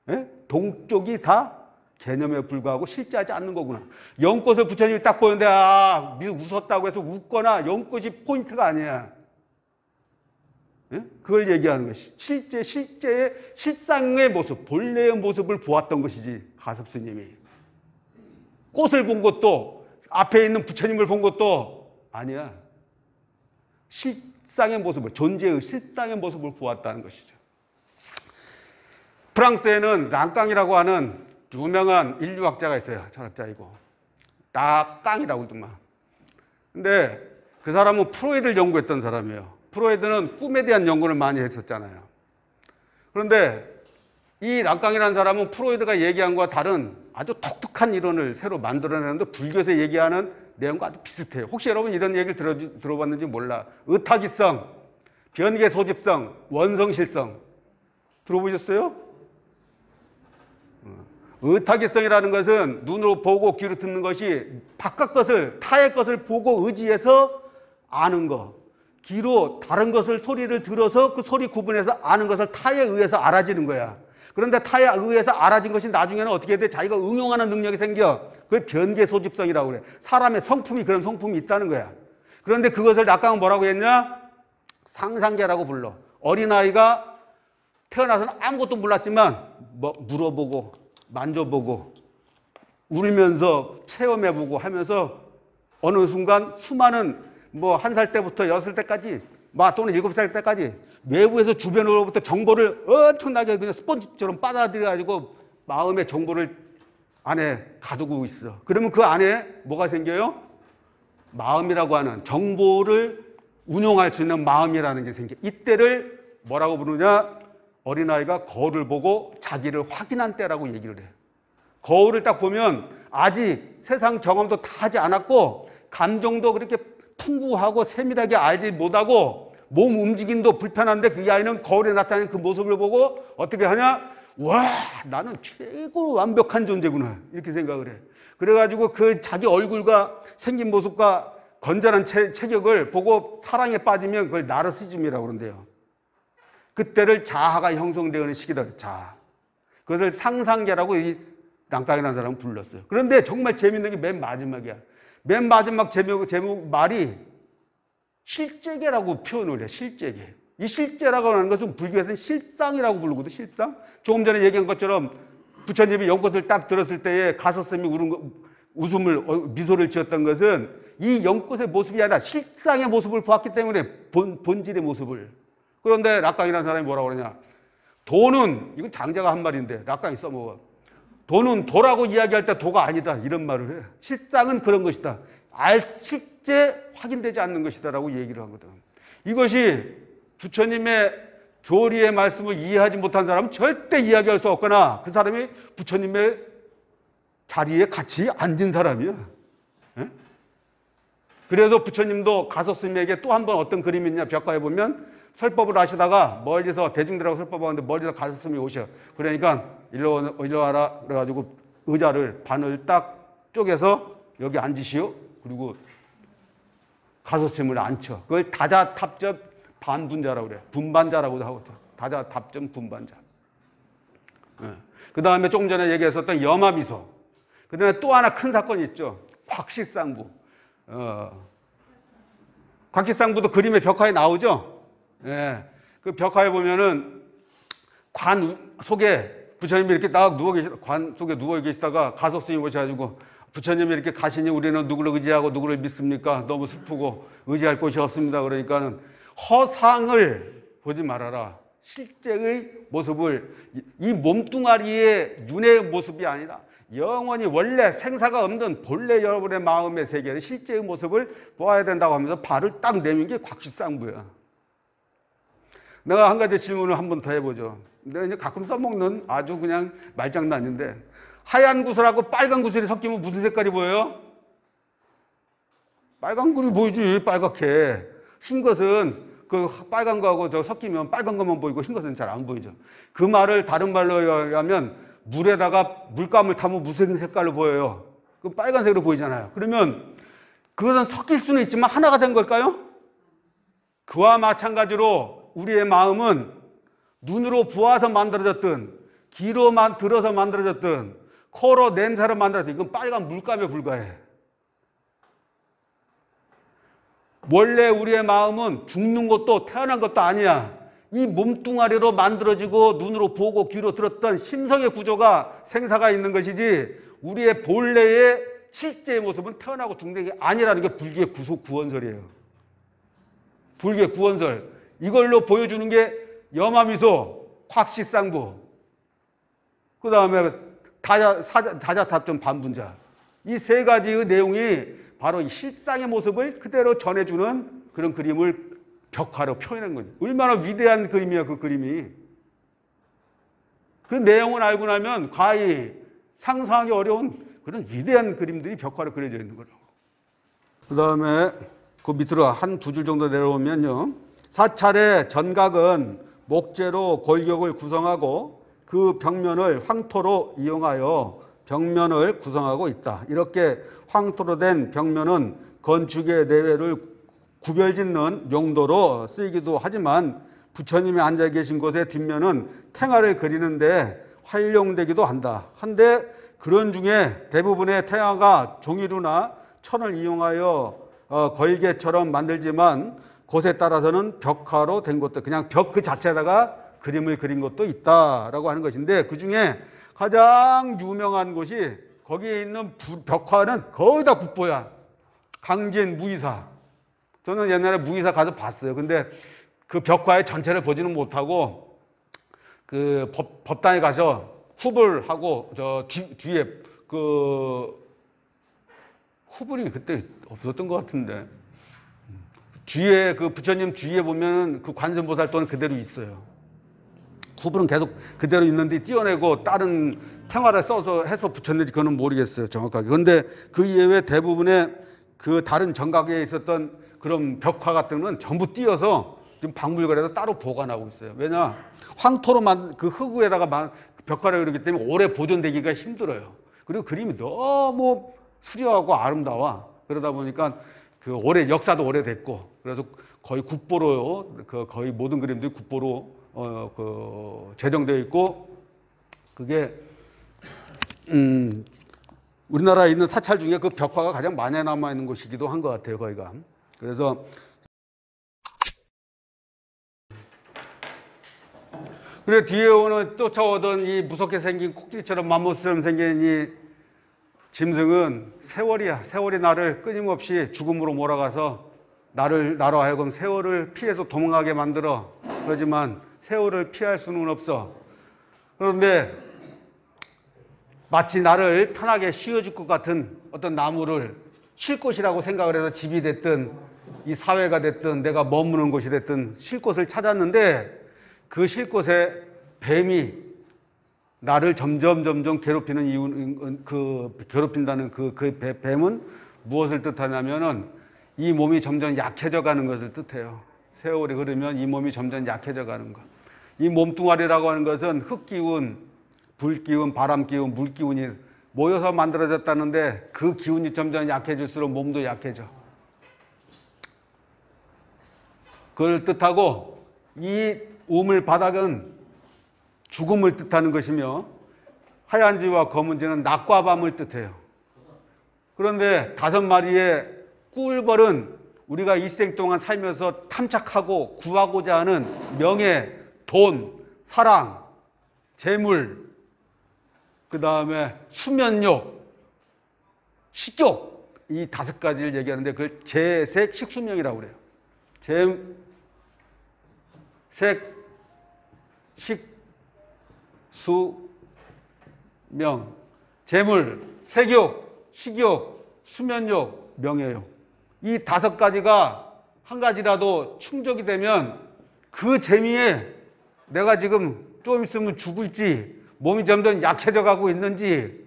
예? 동쪽이 다 개념에 불과하고 실제하지 않는 거구나. 연꽃을 부처님이 딱 보는데 웃었다고 해서 웃거나 연꽃이 포인트가 아니야. 예? 그걸 얘기하는 것이 실제의 실상의 모습, 본래의 모습을 보았던 것이지. 가섭스님이 꽃을 본 것도 앞에 있는 부처님을 본 것도 아니야. 실상의 모습을, 존재의 실상의 모습을 보았다는 것이죠. 프랑스에는 랑깡이라고 하는 유명한 인류학자가 있어요. 철학자이고. 라깡이라고 그러더만. 근데 그 사람은 프로이드를 연구했던 사람이에요. 프로이드는 꿈에 대한 연구를 많이 했었잖아요. 그런데 이 랑깡이라는 사람은 프로이드가 얘기한 것과 다른 아주 독특한 이론을 새로 만들어내는데 불교에서 얘기하는 내용과 아주 비슷해요. 혹시 여러분 이런 얘기를 들어봤는지 몰라. 의타기성, 변계소집성, 원성실성 들어보셨어요? 의타기성이라는 것은 눈으로 보고 귀로 듣는 것이 바깥 것을, 타의 것을 보고 의지해서 아는 것. 귀로 다른 것을 소리를 들어서 그 소리 구분해서 아는 것을 타에 의해서 알아지는 거야. 그런데 타에 의해서 알아진 것이 나중에는 어떻게 돼? 자기가 응용하는 능력이 생겨. 그걸 변계소집성이라고 그래. 사람의 성품이 그런 성품이 있다는 거야. 그런데 그것을 락강은 뭐라고 했냐? 상상계라고 불러. 어린아이가 태어나서는 아무것도 몰랐지만 물어보고 만져보고 울면서 체험해보고 하면서 어느 순간 수많은 1살 때부터 6살 때까지 또는 7살 때까지 외부에서 주변으로부터 정보를 엄청나게 그냥 스펀지처럼 빨아들여가지고 마음의 정보를 안에 가두고 있어. 그러면 그 안에 뭐가 생겨요? 마음이라고 하는 정보를 운용할 수 있는 마음이라는 게 생겨. 이때를 뭐라고 부르냐? 어린아이가 거울을 보고 자기를 확인한 때라고 얘기를 해. 거울을 딱 보면 아직 세상 경험도 다 하지 않았고 감정도 그렇게 풍부하고 세밀하게 알지 못하고 몸 움직임도 불편한데 그 아이는 거울에 나타나는 그 모습을 보고 어떻게 하냐? 와, 나는 최고 완벽한 존재구나. 이렇게 생각을 해. 그래가지고 그 자기 얼굴과 생긴 모습과 건전한 체격을 보고 사랑에 빠지면 그걸 나르시즘이라고 그러는데요. 그때를 자아가 형성되는 시기다. 자아. 그것을 상상계라고 이 랑카이라는 사람은 불렀어요. 그런데 정말 재밌는 게 맨 마지막이야. 맨 마지막 제목 말이 실제계라고 표현을 해. 실제계. 이 실제라고 하는 것은 불교에서는 실상이라고 부르거든. 실상. 조금 전에 얘기한 것처럼 부처님이 연꽃을 딱 들었을 때에 가서스님이 미소를 지었던 것은 이 연꽃의 모습이 아니라 실상의 모습을 보았기 때문에 본질의 모습을. 그런데 락강이라는 사람이 뭐라고 그러냐? 도는, 이건 장자가 한 말인데 락강이 써먹어. 도는 도라고 이야기할 때 도가 아니다. 이런 말을 해. 실상은 그런 것이다. 실제 확인되지 않는 것이다 라고 얘기를 하거든. 이것이 부처님의 교리의 말씀을 이해하지 못한 사람은 절대 이야기할 수 없거나 그 사람이 부처님의 자리에 같이 앉은 사람이야. 에? 그래서 부처님도 가서스님에게 또 한 번 어떤 그림이 있냐 벽화에 보면 설법을 하시다가 멀리서 대중들하고 설법하는데 멀리서 가서스님이 오셔. 그러니까 일로 와라 그래가지고 의자를 반을 딱 쪼개서 여기 앉으시오. 그리고 가서스님을 앉혀. 그걸 다자탑접 반분자라고 그래. 분반자라고도 하거든. 다자탑점 분반자. 그 다음에 조금 전에 얘기했었던 염화미소. 그 다음에 또 하나 큰 사건이 있죠. 곽시상부. 곽시상부도 그림의 벽화에 나오죠. 예. 그 벽화에 보면은 관 속에 부처님이 이렇게 딱 관 속에 누워 계시다가 가석스님이 오셔가지고 부처님이 이렇게 가시니 우리는 누구를 의지하고 누구를 믿습니까? 너무 슬프고 의지할 곳이 없습니다. 그러니까는 허상을 보지 말아라. 실제의 모습을, 이 몸뚱아리의 윤회의 모습이 아니라 영원히 원래 생사가 없는 본래 여러분의 마음의 세계를 실제의 모습을 보아야 된다고 하면서 발을 딱 내민 게 곽시상부야. 내가 한 가지 질문을 한 번 더 해보죠. 내가 이제 가끔 써먹는 아주 그냥 말장난인데 하얀 구슬하고 빨간 구슬이 섞이면 무슨 색깔이 보여요? 빨간 구슬이 보이지. 빨갛게. 흰 것은 그 빨간 거하고 저 섞이면 빨간 것만 보이고 흰 것은 잘 안 보이죠. 그 말을 다른 말로 하면 물에다가 물감을 타면 무슨 색깔로 보여요? 그 빨간색으로 보이잖아요. 그러면 그것은 섞일 수는 있지만 하나가 된 걸까요? 그와 마찬가지로 우리의 마음은 눈으로 보아서 만들어졌든 귀로만 들어서 만들어졌든 코로 냄새로 만들어졌든 이건 빨간 물감에 불과해. 원래 우리의 마음은 죽는 것도 태어난 것도 아니야. 이 몸뚱아리로 만들어지고 눈으로 보고 귀로 들었던 심성의 구조가 생사가 있는 것이지 우리의 본래의 실제의 모습은 태어나고 죽는 게 아니라는 게 불교의 구원설이에요. 불교의 구원설. 이걸로 보여주는 게 염화미소, 곽시상부, 그 다음에 다자탑점 반분자. 이 세 가지의 내용이 바로 이 실상의 모습을 그대로 전해주는 그런 그림을 벽화로 표현한 거죠. 얼마나 위대한 그림이야, 그 그림이. 그 내용을 알고 나면 과히 상상하기 어려운 그런 위대한 그림들이 벽화로 그려져 있는 거라고. 그 다음에 그 밑으로 한 두 줄 정도 내려오면요. 사찰의 전각은 목재로 골격을 구성하고 그 벽면을 황토로 이용하여 벽면을 구성하고 있다. 이렇게 황토로 된 벽면은 건축의 내외를 구별짓는 용도로 쓰이기도 하지만 부처님이 앉아 계신 곳의 뒷면은 태화를 그리는데 활용되기도 한다. 한데 그런 중에 대부분의 태화가 종이루나 천을 이용하여 걸개처럼 만들지만 곳에 따라서는 벽화로 된 것도 그냥 벽 그 자체에다가 그림을 그린 것도 있다라고 하는 것인데 그중에 가장 유명한 곳이 거기에 있는 벽화는 거의 다 국보야. 강진 무의사. 저는 옛날에 무의사 가서 봤어요. 근데 그 벽화의 전체를 보지는 못하고 그 법당에 가서 후불 하고 저 뒤에 그 후불이 그때 없었던 것 같은데 뒤에 그 부처님 뒤에 보면은 그 관세음보살도는 그대로 있어요. 후불은 계속 그대로 있는데 띄어내고 다른 탱화를 써서 해서 붙였는지 그거는 모르겠어요. 정확하게. 그런데 그 이외에 대부분의 그 다른 정각에 있었던 그런 벽화 같은 건 전부 띄어서 지금 박물관에서 따로 보관하고 있어요. 왜냐? 황토로 만든 그 흙에다가 벽화를 그리기 때문에 오래 보존되기가 힘들어요. 그리고 그림이 너무 수려하고 아름다워. 그러다 보니까 그 역사도 오래됐고, 그래서 거의 국보로, 거의 모든 그림들이 국보로 제정되어 있고, 그게 우리나라에 있는 사찰 중에 그 벽화가 가장 많이 남아 있는 곳이기도 한 것 같아요, 거기가. 그래서 그래 뒤에 오는 쫓아오던 이 무섭게 생긴 코끼리처럼 맘모스처럼 생긴 이 짐승은 세월이야. 세월이 나를 끊임없이 죽음으로 몰아가서 나로 하여금 세월을 피해서 도망가게 만들어. 그렇지만 세월을 피할 수는 없어. 그런데 마치 나를 편하게 씌워줄 것 같은 어떤 나무를 쉴 곳이라고 생각을 해서 집이 됐든 이 사회가 됐든 내가 머무는 곳이 됐든 쉴 곳을 찾았는데, 그 쉴 곳에 뱀이 나를 점점 괴롭히는 이유는, 괴롭힌다는 그 뱀은 무엇을 뜻하냐면은 이 몸이 점점 약해져 가는 것을 뜻해요. 세월이 흐르면 이 몸이 점점 약해져 가는 것. 이 몸뚱아리라고 하는 것은 흙기운, 불기운, 바람기운, 물기운이 모여서 만들어졌다는데, 그 기운이 점점 약해질수록 몸도 약해져. 그걸 뜻하고, 이 우물 바닥은 죽음을 뜻하는 것이며, 하얀지와 검은지는 낮과 밤을 뜻해요. 그런데 5마리의 꿀벌은 우리가 일생 동안 살면서 탐착하고 구하고자 하는 명예, 돈, 사랑, 재물, 그 다음에 수면욕, 식욕, 이 5가지를 얘기하는데 그걸 재색 식수명이라고 그래요. 색, 식, 수, 명. 재물, 색욕, 식욕, 수면욕, 명예욕. 이 5가지가 한 가지라도 충족이 되면 그 재미에 내가 지금 좀 있으면 죽을지, 몸이 점점 약해져 가고 있는지,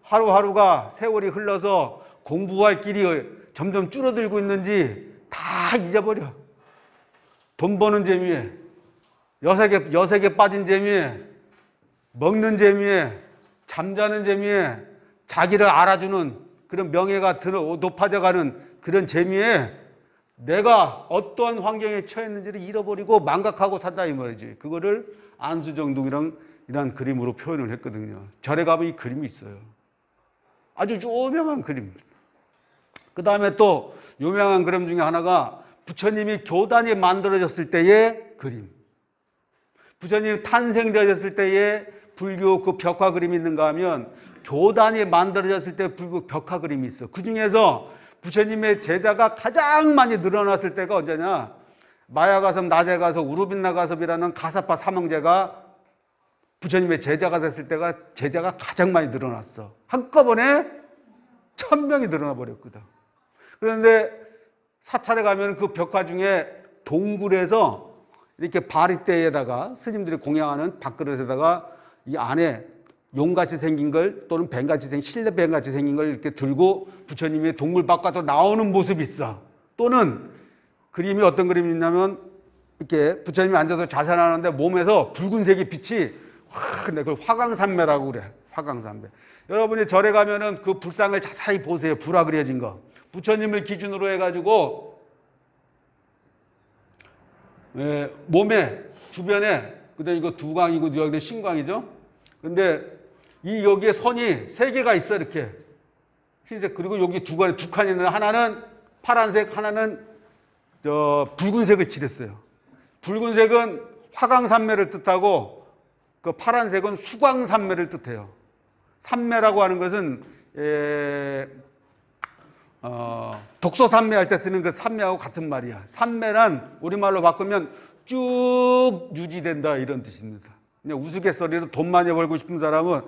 하루하루가 세월이 흘러서 공부할 길이 점점 줄어들고 있는지 다 잊어버려. 돈 버는 재미에, 여색에 빠진 재미에, 먹는 재미에, 잠자는 재미에, 자기를 알아주는 그런 명예가 높아져가는 그런 재미에 내가 어떠한 환경에 처했는지를 잃어버리고 망각하고 산다 이 말이지. 그거를 안수정둥이란 그림으로 표현을 했거든요. 절에 가면 이 그림이 있어요. 아주 유명한 그림. 그 다음에 또 유명한 그림 중에 하나가 부처님이 교단이 만들어졌을 때의 그림. 부처님 탄생되었을 때의 불교 그 벽화 그림이 있는가 하면, 교단이 만들어졌을 때 불교 벽화 그림이 있어. 그 중에서 부처님의 제자가 가장 많이 늘어났을 때가 언제냐? 마야가섭, 나제가섭, 우루빈나가섭이라는 가사파 삼형제가 부처님의 제자가 됐을 때가 제자가 가장 많이 늘어났어. 한꺼번에 1000명이 늘어나 버렸거든. 그런데 사찰에 가면 그 벽화 중에 동굴에서 이렇게 바리대에다가 스님들이 공양하는 밥그릇에다가 이 안에 용같이 생긴 걸, 또는 뱀같이 생긴, 실내뱀같이 생긴 걸 이렇게 들고 부처님이 동굴 바깥으로 나오는 모습이 있어. 또는 그림이 어떤 그림이 있냐면, 이렇게 부처님이 앉아서 좌선하는데 몸에서 붉은색의 빛이 근데 그걸 화강산매라고 그래. 화강산매. 여러분이 절에 가면은 그 불상을 자세히 보세요. 불화 그려진 거. 부처님을 기준으로 해가지고 몸에 주변에, 그다음 이거 두광이고 여기 신광이죠. 근데 이 여기에 선이 3개가 있어 이렇게. 흰색. 그리고 여기 두 칸이 있는데 하나는 파란색, 하나는 붉은색을 칠했어요. 붉은색은 화강산매를 뜻하고 그 파란색은 수광산매를 뜻해요. 산매라고 하는 것은 독소산매 할 때 쓰는 그 산매하고 같은 말이야. 산매란 우리말로 바꾸면 쭉 유지된다 이런 뜻입니다. 그냥 우스갯소리로 돈 많이 벌고 싶은 사람은,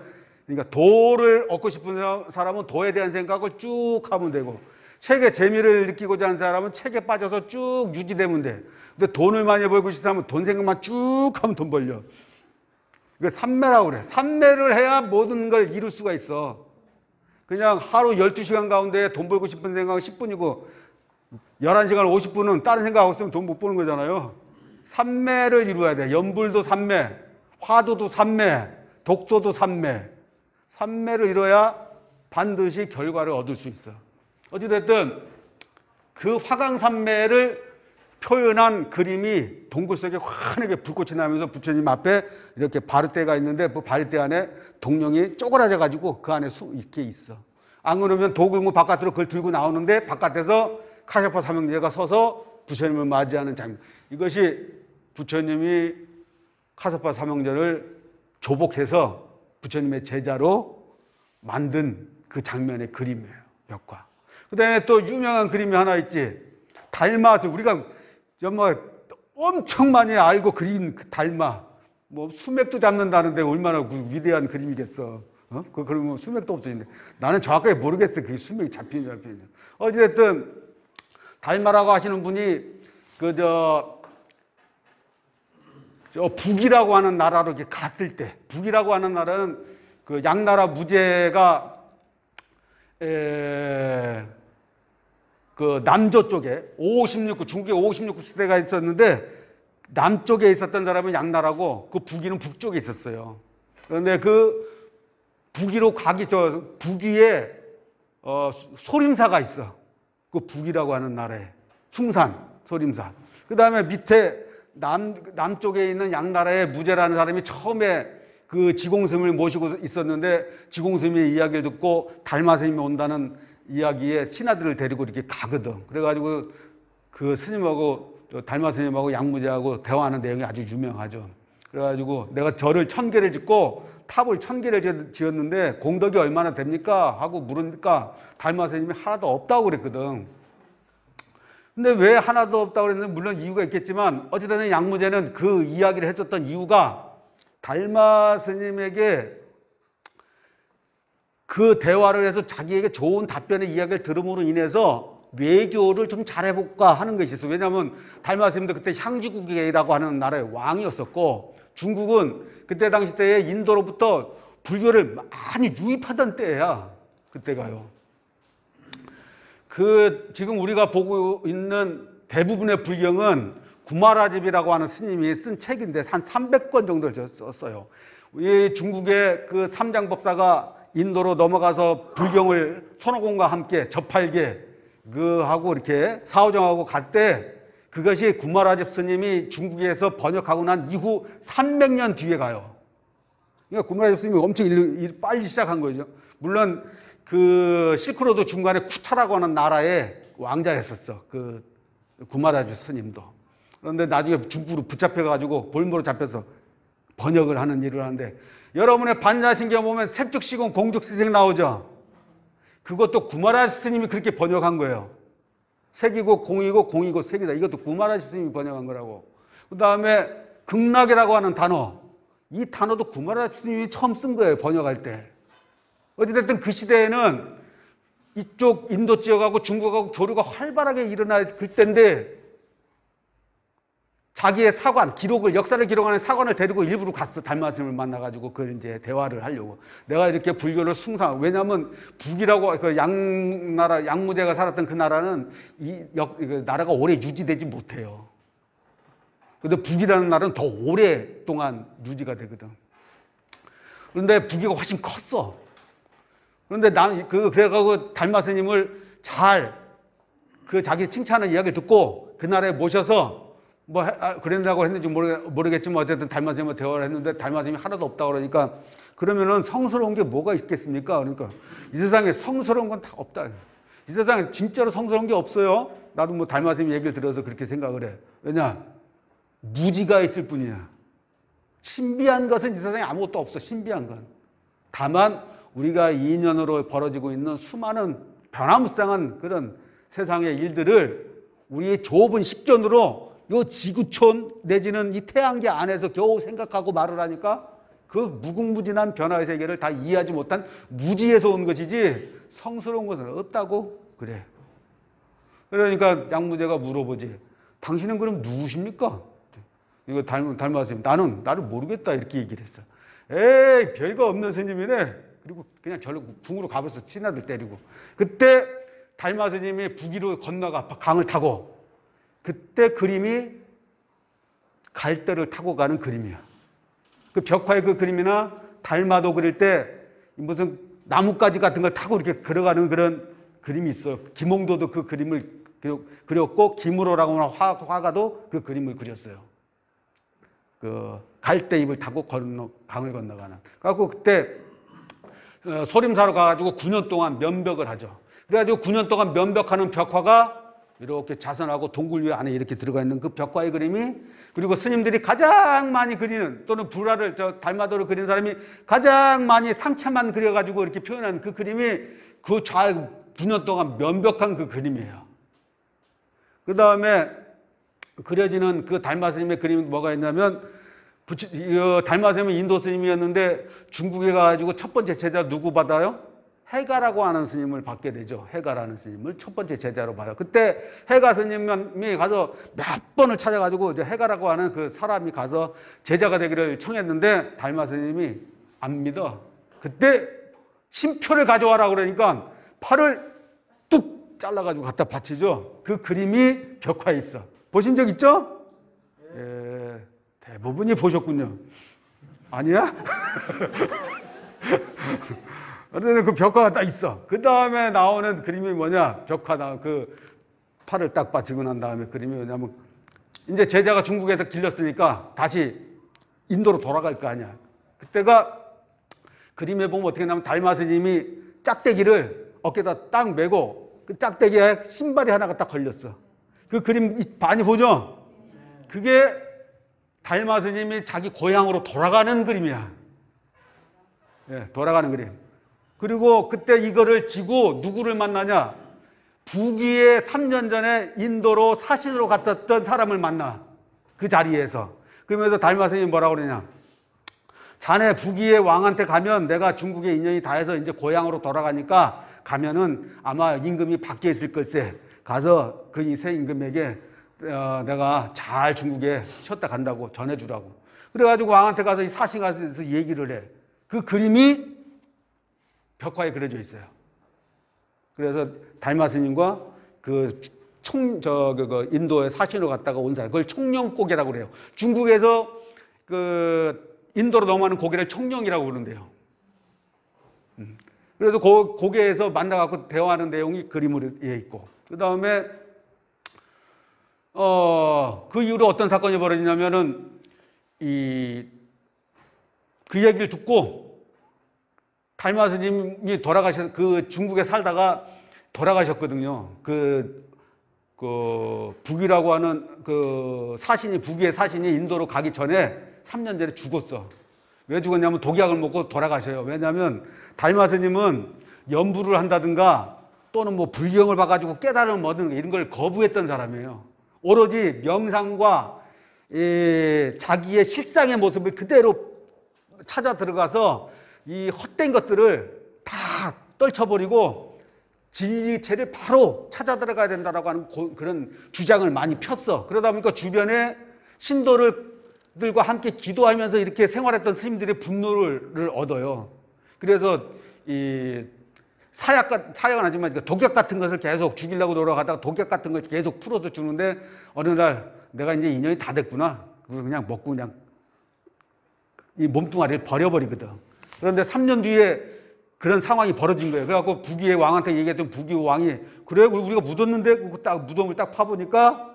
그러니까 도를 얻고 싶은 사람은 도에 대한 생각을 쭉 하면 되고, 책에 재미를 느끼고자 하는 사람은 책에 빠져서 쭉 유지되면 돼. 근데 돈을 많이 벌고 싶은 사람은 돈 생각만 쭉 하면 돈 벌려. 이거 산매라고 그래. 산매를 해야 모든 걸 이룰 수가 있어. 그냥 하루 12시간 가운데 돈 벌고 싶은 생각은 10분이고 11시간 50분은 다른 생각하고 있으면 돈 못 버는 거잖아요. 삼매를 이루어야 돼. 연불도 삼매, 화두도 삼매, 독소도 삼매. 삼매를 이뤄야 반드시 결과를 얻을 수 있어. 어찌됐든 그 화강삼매를 표현한 그림이 동굴 속에 환하게 불꽃이 나면서 부처님 앞에 이렇게 바르대가 있는데 그 바르대 안에 동룡이 쪼그라져 가지고 그 안에 이렇게 있어. 안 그러면 도굴문 바깥으로 그걸 들고 나오는데 바깥에서 카샤파 삼형제가 서서 부처님을 맞이하는 장면. 이것이 부처님이 카샤파 삼형제를 조복해서 부처님의 제자로 만든 그 장면의 그림이에요. 벽화. 그 다음에 또 유명한 그림이 하나 있지. 달마수. 우리가 정말 엄청 많이 알고 그린 그 달마. 뭐 수맥도 잡는다는데 얼마나 그 위대한 그림이겠어. 그러면 수맥도 없어지는데 나는 정확하게 모르겠어. 그게 수맥이 잡히는지 안 잡히는지. 어찌됐든 달마라고 하시는 분이 저 북이라고 하는 나라로 이렇게 갔을 때, 북이라고 하는 나라는 그 양나라 무제가 그 남조 쪽에 556구, 중국에 556구 시대가 있었는데 남쪽에 있었던 사람은 양나라고 그 북이는 북쪽에 있었어요. 그런데 그 북위로 가기 북위에 소림사가 있어. 그 북이라고 하는 나라에 숭산 소림사. 그 다음에 밑에 남쪽에 있는 양나라의 무제라는 사람이 처음에 그 지공스님을 모시고 있었는데 지공스님의 이야기를 듣고 달마 스님이 온다는 이야기에 친아들을 데리고 이렇게 가거든. 그래가지고 그 스님하고 달마 스님하고 양무제하고 대화하는 내용이 아주 유명하죠. 그래가지고 내가 절을 1000개를 짓고 탑을 1000개를 지었는데 공덕이 얼마나 됩니까? 하고 물으니까 달마 스님이 하나도 없다고 그랬거든. 근데 왜 하나도 없다고 그랬는데 물론 이유가 있겠지만 어찌됐든 양무제는 그 이야기를 해줬던 이유가 달마 스님에게 그 대화를 해서 자기에게 좋은 답변의 이야기를 들음으로 인해서 외교를 좀 잘해볼까 하는 것이 있어요. 왜냐하면 달마 스님도 그때 향지국이라고 하는 나라의 왕이었었고 중국은 그때 당시 때에 인도로부터 불교를 많이 유입하던 때야. 그때가요. 지금 우리가 보고 있는 대부분의 불경은 구마라집이라고 하는 스님이 쓴 책인데 한 300권 정도를 썼어요. 이 중국의 그 삼장법사가 인도로 넘어가서 불경을 손오공과 함께 접할게 하고 이렇게 사오정하고 갈 때 그것이 구마라집 스님이 중국에서 번역하고 난 이후 300년 뒤에 가요. 그러니까 구마라집 스님이 엄청 빨리 시작한 거죠. 물론 그 실크로드 중간에 쿠차라고 하는 나라의 왕자였었어. 그 구마라집 스님도. 그런데 나중에 중국으로 붙잡혀가지고 볼모로 잡혀서 번역을 하는 일을 하는데 여러분의 반야신경 보면 색즉시공 공즉시색 나오죠. 그것도 구마라집 스님이 그렇게 번역한 거예요. 색이고 공이고 공이고 색이다. 이것도 구마라집 스님이 번역한 거라고. 그 다음에 극락이라고 하는 단어. 이 단어도 구마라집 스님이 처음 쓴 거예요. 번역할 때. 어찌됐든 그 시대에는 이쪽 인도 지역하고 중국하고 교류가 활발하게 일어날 그때인데 자기의 사관, 기록을, 역사를 기록하는 사관을 데리고 일부러 갔어. 달마 스님을 만나가지고 그걸 이제 대화를 하려고. 내가 이렇게 불교를 숭상, 왜냐하면 북이라고 그 양나라, 양무제가 살았던 그 나라는 나라가 오래 유지되지 못해요. 근데 북이라는 나라는 더 오랫동안 유지가 되거든. 그런데 북이가 훨씬 컸어. 그런데 그래가지고 달마 스님을 자기 칭찬하는 이야기를 듣고 그 나라에 모셔서 그랬다고 했는지 모르겠지만 어쨌든 달마 스님과 대화를 했는데 달마 스님이 하나도 없다고 그러니까 그러면은 성스러운 게 뭐가 있겠습니까? 그러니까 이 세상에 성스러운 건 다 없다. 이 세상에 진짜로 성스러운 게 없어요. 나도 뭐 달마 스님 얘기를 들어서 그렇게 생각을 해. 왜냐? 무지가 있을 뿐이야. 신비한 것은 이 세상에 아무것도 없어. 신비한 건. 다만 우리가 인연으로 벌어지고 있는 수많은 변화무쌍한 그런 세상의 일들을 우리의 좁은 식견으로 이 지구촌 내지는 이 태양계 안에서 겨우 생각하고 말을 하니까 그 무궁무진한 변화의 세계를 다 이해하지 못한 무지에서 온 것이지 성스러운 것은 없다고 그래. 그러니까 양무제가 물어보지. 당신은 그럼 누구십니까? 이거 달마 스님. 나를 모르겠다 이렇게 얘기를 했어. 에이 별거 없는 스님이네. 그리고 그냥 절로 궁으로 가버렸어. 친아들 때리고. 그때 달마 스님이 북위로 건너가 강을 타고 그때 그림이 갈대를 타고 가는 그림이야. 그 벽화의 그 그림이나 달마도 그릴 때 무슨 나뭇가지 같은 걸 타고 이렇게 걸어가는 그런 그림이 있어요. 김홍도도 그 그림을 그렸고 김우로라고 하는 화가도 그 그림을 그렸어요. 그 갈대잎을 타고 강을 건너가는. 그래갖고 그때 소림사로 가가지고 9년 동안 면벽을 하죠. 그래가지고 9년 동안 면벽하는 벽화가 이렇게 자선하고 동굴 위에 안에 이렇게 들어가 있는 그 벽화의 그림이, 그리고 스님들이 가장 많이 그리는, 또는 불화를 달마도를 그린 사람이 가장 많이 상체만 그려가지고 이렇게 표현하는 그 그림이 그 9년 동안 면벽한 그 그림이에요. 그 다음에 그려지는 그 달마 스님의 그림이 뭐가 있냐면, 달마 스님은 인도 스님이었는데 중국에 가가지고 첫 번째 제자 누구 받아요? 해가라고 하는 스님을 받게 되죠. 해가라는 스님을 첫 번째 제자로 받아요. 그때 해가 스님이 가서 몇 번을 찾아가지고 이제 해가라고 하는 그 사람이 가서 제자가 되기를 청했는데 달마 스님이 안 믿어. 그때 심표를 가져와라 그러니까 팔을 뚝 잘라가지고 갖다 바치죠. 그 그림이 벽화에 있어. 보신 적 있죠? 예, 대부분이 보셨군요. 아니야? 어쨌든 그 벽화가 딱 있어. 그 다음에 나오는 그림이 뭐냐? 벽화 그 팔을 딱 받치고 난 다음에 그림이 뭐냐면, 이제 제자가 중국에서 길렀으니까 다시 인도로 돌아갈 거 아니야. 그때가 그림에 보면 어떻게 나면 달마 스님이 짝대기를 어깨에다 딱 메고 그 짝대기에 신발이 하나가 딱 걸렸어. 그 그림 많이 보죠? 그게 달마 스님이 자기 고향으로 돌아가는 그림이야. 예, 돌아가는 그림. 그리고 그때 이거를 지고 누구를 만나냐? 북위에 3년 전에 인도로 사신으로 갔었던 사람을 만나. 그 자리에서. 그러면서 달마 스님이 뭐라고 그러냐? 자네 북위의 왕한테 가면 내가 중국에 인연이 닿아서 이제 고향으로 돌아가니까 가면은 아마 임금이 밖에 있을 걸세. 가서 그 새 임금에게 내가 잘 중국에 쉬었다 간다고 전해주라고. 그래가지고 왕한테 가서 이 사신 가서 얘기를 해. 그 그림이 벽화에 그려져 있어요. 그래서 달마 스님과 그 인도에 사신으로 갔다가 온 사람, 그걸 청룡고개라고 그래요. 중국에서 그 인도로 넘어가는 고개를 청룡이라고 부른대요. 그래서 그 고개에서 만나갖고 대화하는 내용이 그림으로 있고, 그 다음에 그 이후로 어떤 사건이 벌어지냐면은 그 얘기를 듣고 달마 스님이 그 중국에 살다가 돌아가셨거든요. 그 북위라고 하는 그 북위의 사신이 인도로 가기 전에 3년 전에 죽었어. 왜 죽었냐면 독약을 먹고 돌아가셔요. 왜냐하면 달마 스님은 연부를 한다든가 또는 뭐 불경을 봐가지고 깨달음을 얻는 이런 걸 거부했던 사람이에요. 오로지 명상과 자기의 실상의 모습을 그대로 찾아 들어가서 이 헛된 것들을 다 떨쳐버리고 진리체를 바로 찾아 들어가야 된다라고 하는 그런 주장을 많이 폈어. 그러다 보니까 주변에 신도들과 함께 기도하면서 이렇게 생활했던 스님들의 분노를 얻어요. 그래서 이 사약은 아니지만 독약 같은 것을 계속 죽이려고 돌아가다가 독약 같은 걸 계속 풀어서 주는데 어느 날 내가 이제 인연이 다 됐구나. 그래서 그냥 먹고 그냥 이 몸뚱아리를 버려버리거든. 그런데 3년 뒤에 그런 상황이 벌어진 거예요. 그래갖고 북위의 왕한테 얘기했던 북위 왕이 그래 우리가 묻었는데 딱 무덤을 딱 파보니까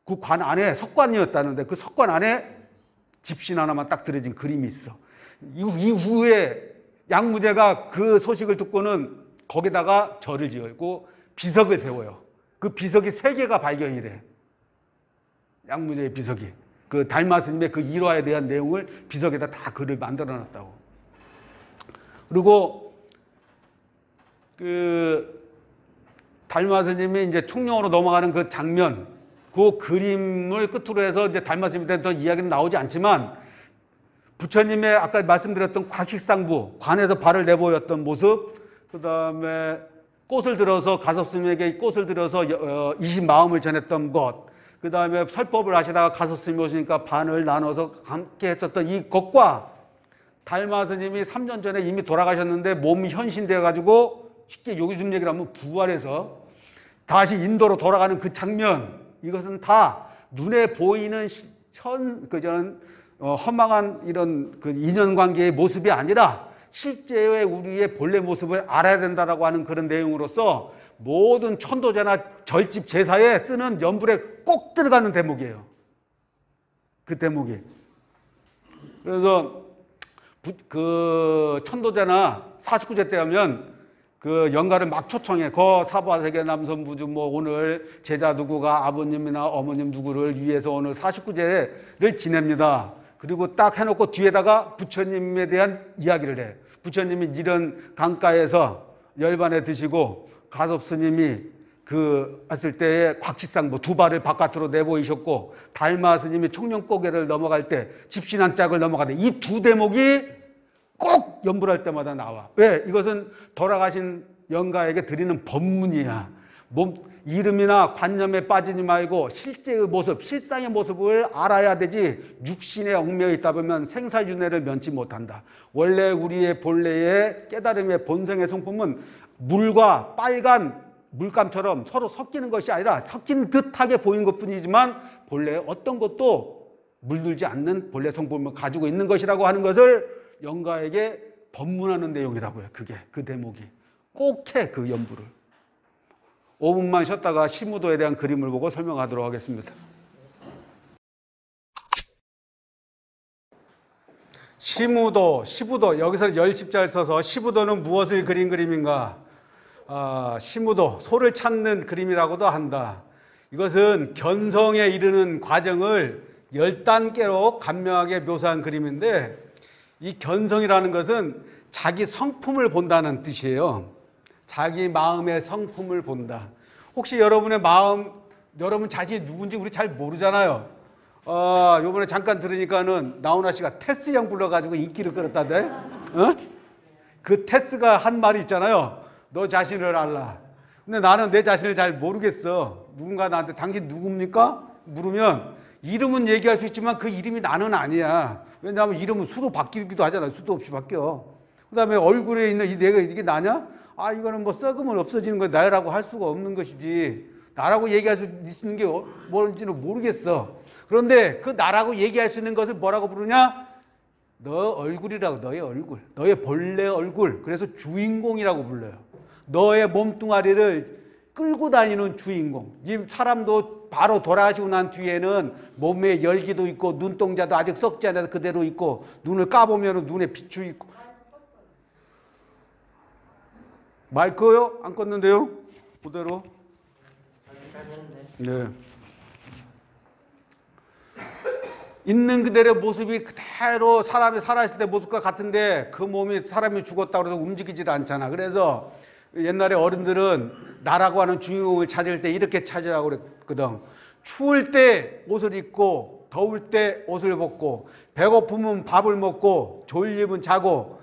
그 관 안에 석관이었다는데 그 석관 안에 집신 하나만 딱 들어진 그림이 있어. 이후에 양무제가 그 소식을 듣고는 거기다가 절을 지었고 비석을 세워요. 그 비석이 3개가 발견이 돼. 양무제의 비석이. 그 달마 스님의 그 일화에 대한 내용을 비석에다 다 글을 만들어 놨다고. 그리고 그 달마 스님이 이제 총령으로 넘어가는 그 장면, 그 그림을 끝으로 해서 이제 달마 스님에 대한 더 이야기는 나오지 않지만 부처님의 아까 말씀드렸던 과식상부, 관에서 발을 내보였던 모습, 그 다음에 꽃을 들어서 가섭스님에게 꽃을 들어서 이십마음을 전했던 것, 그 다음에 설법을 하시다가 가섭스님이 오시니까 반을 나눠서 함께 했었던 이 것과 달마 스님이 3년 전에 이미 돌아가셨는데 몸이 현신되어 가지고 쉽게 요즘 얘기를 하면 부활해서 다시 인도로 돌아가는 그 장면, 이것은 다 눈에 보이는 허망한 이런 그 인연관계의 모습이 아니라 실제의 우리의 본래 모습을 알아야 된다라고 하는 그런 내용으로서 모든 천도제나 절집 제사에 쓰는 연불에 꼭 들어가는 대목이에요. 그 대목이. 그래서 그 천도제나 49제 때 하면 그 영가를 막 초청해. 거 사바세계 남선부주 뭐 오늘 제자 누구가 아버님이나 어머님 누구를 위해서 오늘 49제를 지냅니다. 그리고 딱 해놓고 뒤에다가 부처님에 대한 이야기를 해. 부처님이 이런 강가에서 열반에 드시고 가섭 스님이 그 했을 때에 곽치상 뭐 두 발을 바깥으로 내보이셨고 달마 스님이 청룡고개를 넘어갈 때 집신한 짝을 넘어갈 때 이 두 대목이 꼭 연불할 때마다 나와. 왜? 이것은 돌아가신 영가에게 드리는 법문이야. 몸 이름이나 관념에 빠지지 말고 실제의 모습, 실상의 모습을 알아야 되지 육신에 얽매여 있다 보면 생사윤회를 면치 못한다. 원래 우리의 본래의 깨달음의 본성의 성품은 물과 빨간 물감처럼 서로 섞이는 것이 아니라 섞인 듯하게 보이는 것뿐이지만 본래 어떤 것도 물들지 않는 본래 성품을 가지고 있는 것이라고 하는 것을 영가에게 법문하는 내용이라고요. 그게 그 대목이 꼭 해. 그 연부를 5분만 쉬었다가 시무도에 대한 그림을 보고 설명하도록 하겠습니다. 시무도, 시부도, 여기서 열십자를 써서 시부도는 무엇을 그린 그림인가? 시무도, 소를 찾는 그림이라고도 한다. 이것은 견성에 이르는 과정을 10단계로 간명하게 묘사한 그림인데 이 견성이라는 것은 자기 성품을 본다는 뜻이에요. 자기 마음의 성품을 본다. 혹시 여러분의 마음, 여러분 자신이 누군지 우리 잘 모르잖아요. 요번에 잠깐 들으니까는 나훈아 씨가 테스 형 불러가지고 인기를 끌었다대. 어? 그 테스가 한 말이 있잖아요. 너 자신을 알라. 근데 나는 내 자신을 잘 모르겠어. 누군가 나한테 당신 누굽니까? 물으면 이름은 얘기할 수 있지만 그 이름이 나는 아니야. 왜냐하면 이름은 수로 바뀌기도 하잖아요. 수도 없이 바뀌어. 그 다음에 얼굴에 있는 내가 이게 나냐? 이거는 뭐 썩으면 없어지는 거 나라고 할 수가 없는 것이지. 나라고 얘기할 수 있는 게 뭔지는 모르겠어. 그런데 그 나라고 얘기할 수 있는 것을 뭐라고 부르냐? 너 얼굴이라고. 너의 얼굴. 너의 본래 얼굴. 그래서 주인공이라고 불러요. 너의 몸뚱아리를 끌고 다니는 주인공. 이 사람도 바로 돌아가시고 난 뒤에는 몸에 열기도 있고 눈동자도 아직 썩지 않아서 그대로 있고 눈을 까보면 눈에 비추 있고. 마이크요? 안 껐는데요? 그대로. 네. 있는 그대로의 모습이 그대로 사람이 살아있을 때 모습과 같은데 그 몸이 사람이 죽었다고 해서 움직이질 않잖아. 그래서 옛날에 어른들은 나라고 하는 주인공을 찾을 때 이렇게 찾으라고 그랬거든. 추울 때 옷을 입고 더울 때 옷을 벗고 배고프면 밥을 먹고 졸리면 자고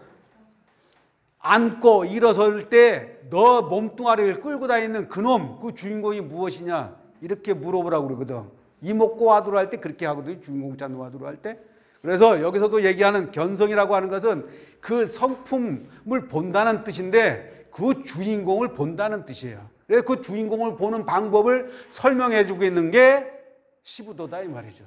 앉고 일어설 때 너 몸뚱아리를 끌고 다니는 그놈, 그 주인공이 무엇이냐 이렇게 물어보라고 그러거든. 이목고 와두로 할 때 그렇게 하거든. 주인공 찾는 와두로 할 때. 그래서 여기서도 얘기하는 견성이라고 하는 것은 그 성품을 본다는 뜻인데 그 주인공을 본다는 뜻이에요. 그래서 그 주인공을 보는 방법을 설명해 주고 있는 게 시부도다 이 말이죠.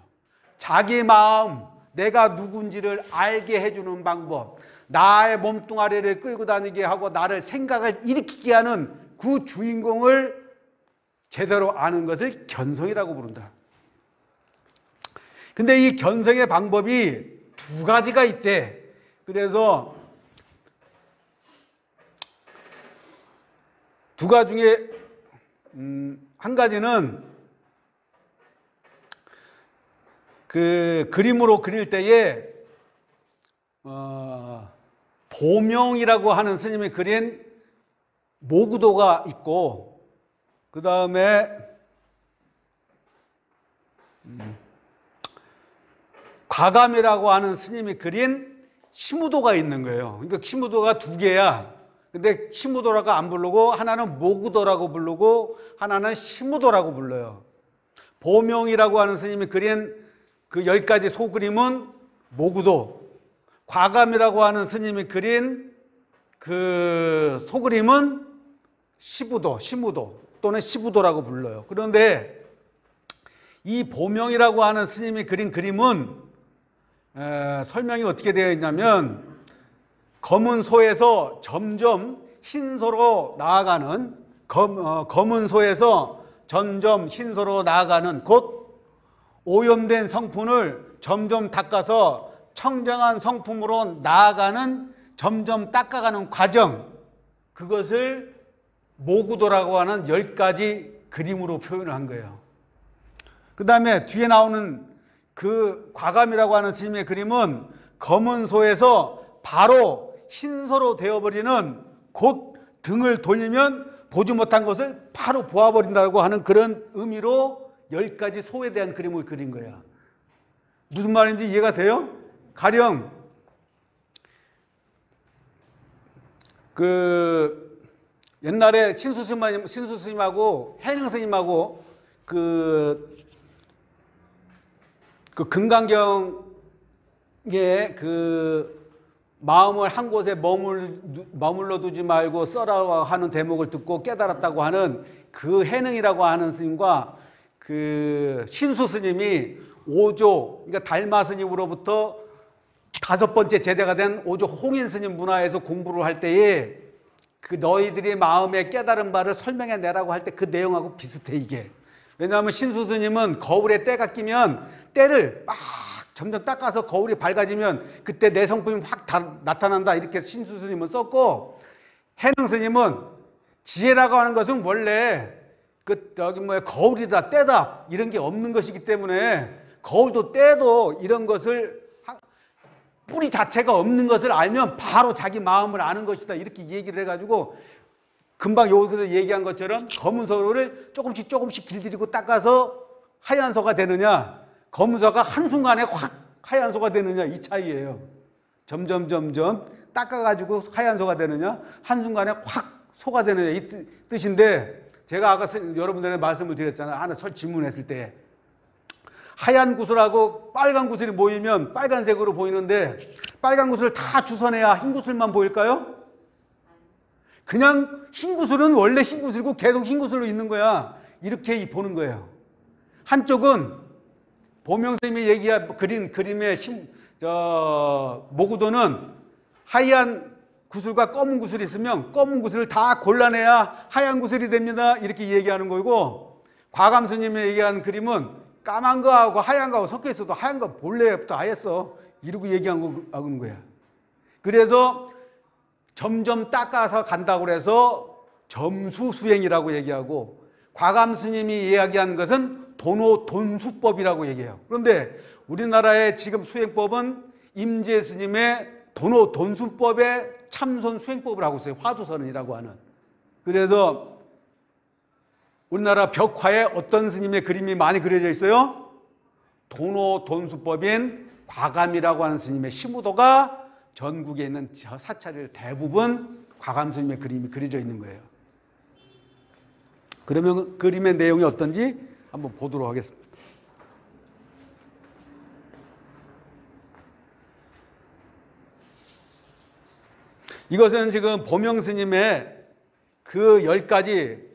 자기 마음, 내가 누군지를 알게 해주는 방법, 나의 몸뚱아리를 끌고 다니게 하고 나를 생각을 일으키게 하는 그 주인공을 제대로 아는 것을 견성이라고 부른다. 근데 이 견성의 방법이 두 가지가 있대. 그래서 두 가지 중에 한 가지는 그 그림으로 그릴 때에 보명이라고 하는 스님이 그린 모구도가 있고 그 다음에 과감이라고 하는 스님이 그린 시무도가 있는 거예요. 그러니까 시무도가 두 개야. 근데 시무도라고 안 부르고 하나는 모구도라고 부르고 하나는 시무도라고 불러요. 보명이라고 하는 스님이 그린 그 10가지 소그림은 모구도, 과감이라고 하는 스님이 그린 그 소그림은 시부도, 시무도 또는 시부도라고 불러요. 그런데 이 보명이라고 하는 스님이 그린 그림은 설명이 어떻게 되어 있냐면 검은 소에서 점점 흰소로 나아가는 검은 소에서 점점 흰소로 나아가는 곧 오염된 성품을 점점 닦아서 청정한 성품으로 나아가는 점점 닦아가는 과정, 그것을 모구도라고 하는 10가지 그림으로 표현을 한 거예요. 그 다음에 뒤에 나오는 그 과감이라고 하는 스님의 그림은 검은 소에서 바로 흰소로 되어버리는, 곧 등을 돌리면 보지 못한 것을 바로 보아버린다고 하는 그런 의미로 10가지 소에 대한 그림을 그린 거야. 무슨 말인지 이해가 돼요? 가령 그 옛날에 신수 스님하고 해능 스님하고 그 금강경에 그 마음을 한 곳에 머물러 두지 말고 써라 하는 대목을 듣고 깨달았다고 하는 그 해능이라고 하는 스님과 그 신수 스님이 오조, 그러니까 달마 스님으로부터 5번째 제자가 된 오조 홍인 스님 문화에서 공부를 할 때에 그 너희들이 마음에 깨달은 바를 설명해 내라고 할 때 그 내용하고 비슷해 이게. 왜냐하면 신수 스님은 거울에 때가 끼면 때를 막 점점 닦아서 거울이 밝아지면 그때 내 성품이 확 나타난다, 이렇게 신수 스님은 썼고, 해능 스님은 지혜라고 하는 것은 원래 거울이다 때다 이런 게 없는 것이기 때문에 거울도 때도 이런 것을 뿌리 자체가 없는 것을 알면 바로 자기 마음을 아는 것이다, 이렇게 얘기를 해가지고 금방 여기서 얘기한 것처럼 검은 소를 조금씩 길들이고 닦아서 하얀 소가 되느냐, 검은 소가 한순간에 확 하얀 소가 되느냐, 이 차이예요. 점점 닦아가지고 하얀 소가 되느냐, 한순간에 확 소가 되느냐, 이 뜻인데, 제가 아까 여러분들에게 말씀을 드렸잖아요. 하나 질문했을 때 하얀 구슬하고 빨간 구슬이 모이면 빨간색으로 보이는데 빨간 구슬을 다 주워내야 흰 구슬만 보일까요? 그냥 흰 구슬은 원래 흰 구슬이고 계속 흰 구슬로 있는 거야, 이렇게 보는 거예요. 한쪽은 보명스님이 그린 그림의 모구도는 하얀 구슬과 검은 구슬이 있으면 검은 구슬을 다 골라내야 하얀 구슬이 됩니다, 이렇게 얘기하는 거고, 과감스님이 얘기하는 그림은 까만 거하고 하얀 거하고 섞여 있어도 하얀 거 본래부터 하였어, 이러고 얘기하는 거야. 그래서 점점 닦아서 간다고 해서 점수수행이라고 얘기하고, 과감스님이 이야기한 것은 도노돈수법이라고 얘기해요. 그런데 우리나라의 지금 수행법은 임재스님의 도노돈수법의 참선 수행법을 하고 있어요. 화두선이라고 하는. 그래서 우리나라 벽화에 어떤 스님의 그림이 많이 그려져 있어요? 도노돈수법인 과감이라고 하는 스님의 시무도가 전국에 있는 사찰을 대부분 과감 스님의 그림이 그려져 있는 거예요. 그러면 그림의 내용이 어떤지 한번 보도록 하겠습니다. 이것은 지금 보명 스님의 그 10가지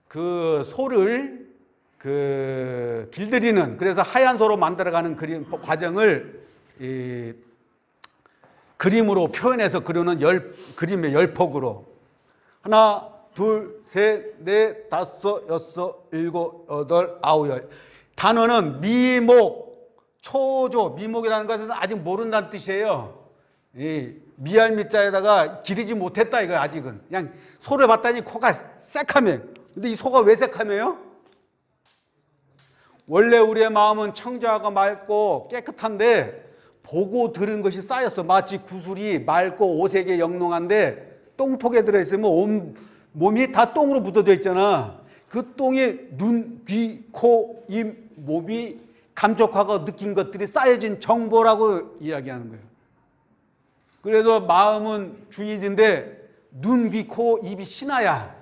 그 소를 길들이는, 그래서 하얀 소로 만들어가는 과정을 그림으로 표현해서 그리는 그림의 10폭으로 하나, 둘, 셋, 넷, 다섯, 여섯, 일곱, 여덟, 아홉, 열. 단어는 미목, 초조, 미목이라는 것은 아직 모른다는 뜻이에요. 미알미자에다가 기르지 못했다 이거. 아직은 그냥 소를 봤더니 코가 새카매. 근데 이 소가 왜 새카매요? 원래 우리의 마음은 청정하고 맑고 깨끗한데 보고 들은 것이 쌓였어. 마치 구슬이 맑고 오색에 영롱한데 똥톡에 들어있으면 몸이 다 똥으로 묻어져 있잖아. 그 똥에 눈, 귀, 코, 입, 몸이 감촉하고 느낀 것들이 쌓여진 정보라고 이야기하는 거예요. 그래서 마음은 주인인데 눈, 귀, 코, 입이 신하야.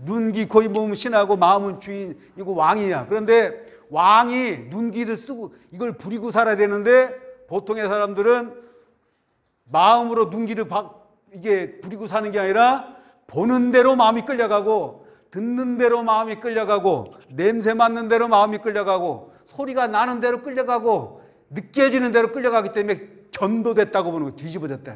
눈, 귀, 코, 입, 몸은 신하고 마음은 주인이고 왕이야. 그런데 왕이 눈, 귀를 쓰고 이걸 부리고 살아야 되는데 보통의 사람들은 마음으로 눈, 귀를 이게 부리고 사는 게 아니라 보는 대로 마음이 끌려가고, 듣는 대로 마음이 끌려가고, 냄새 맡는 대로 마음이 끌려가고, 소리가 나는 대로 끌려가고, 느껴지는 대로 끌려가기 때문에 전도됐다고 보는 거예요. 뒤집어졌다.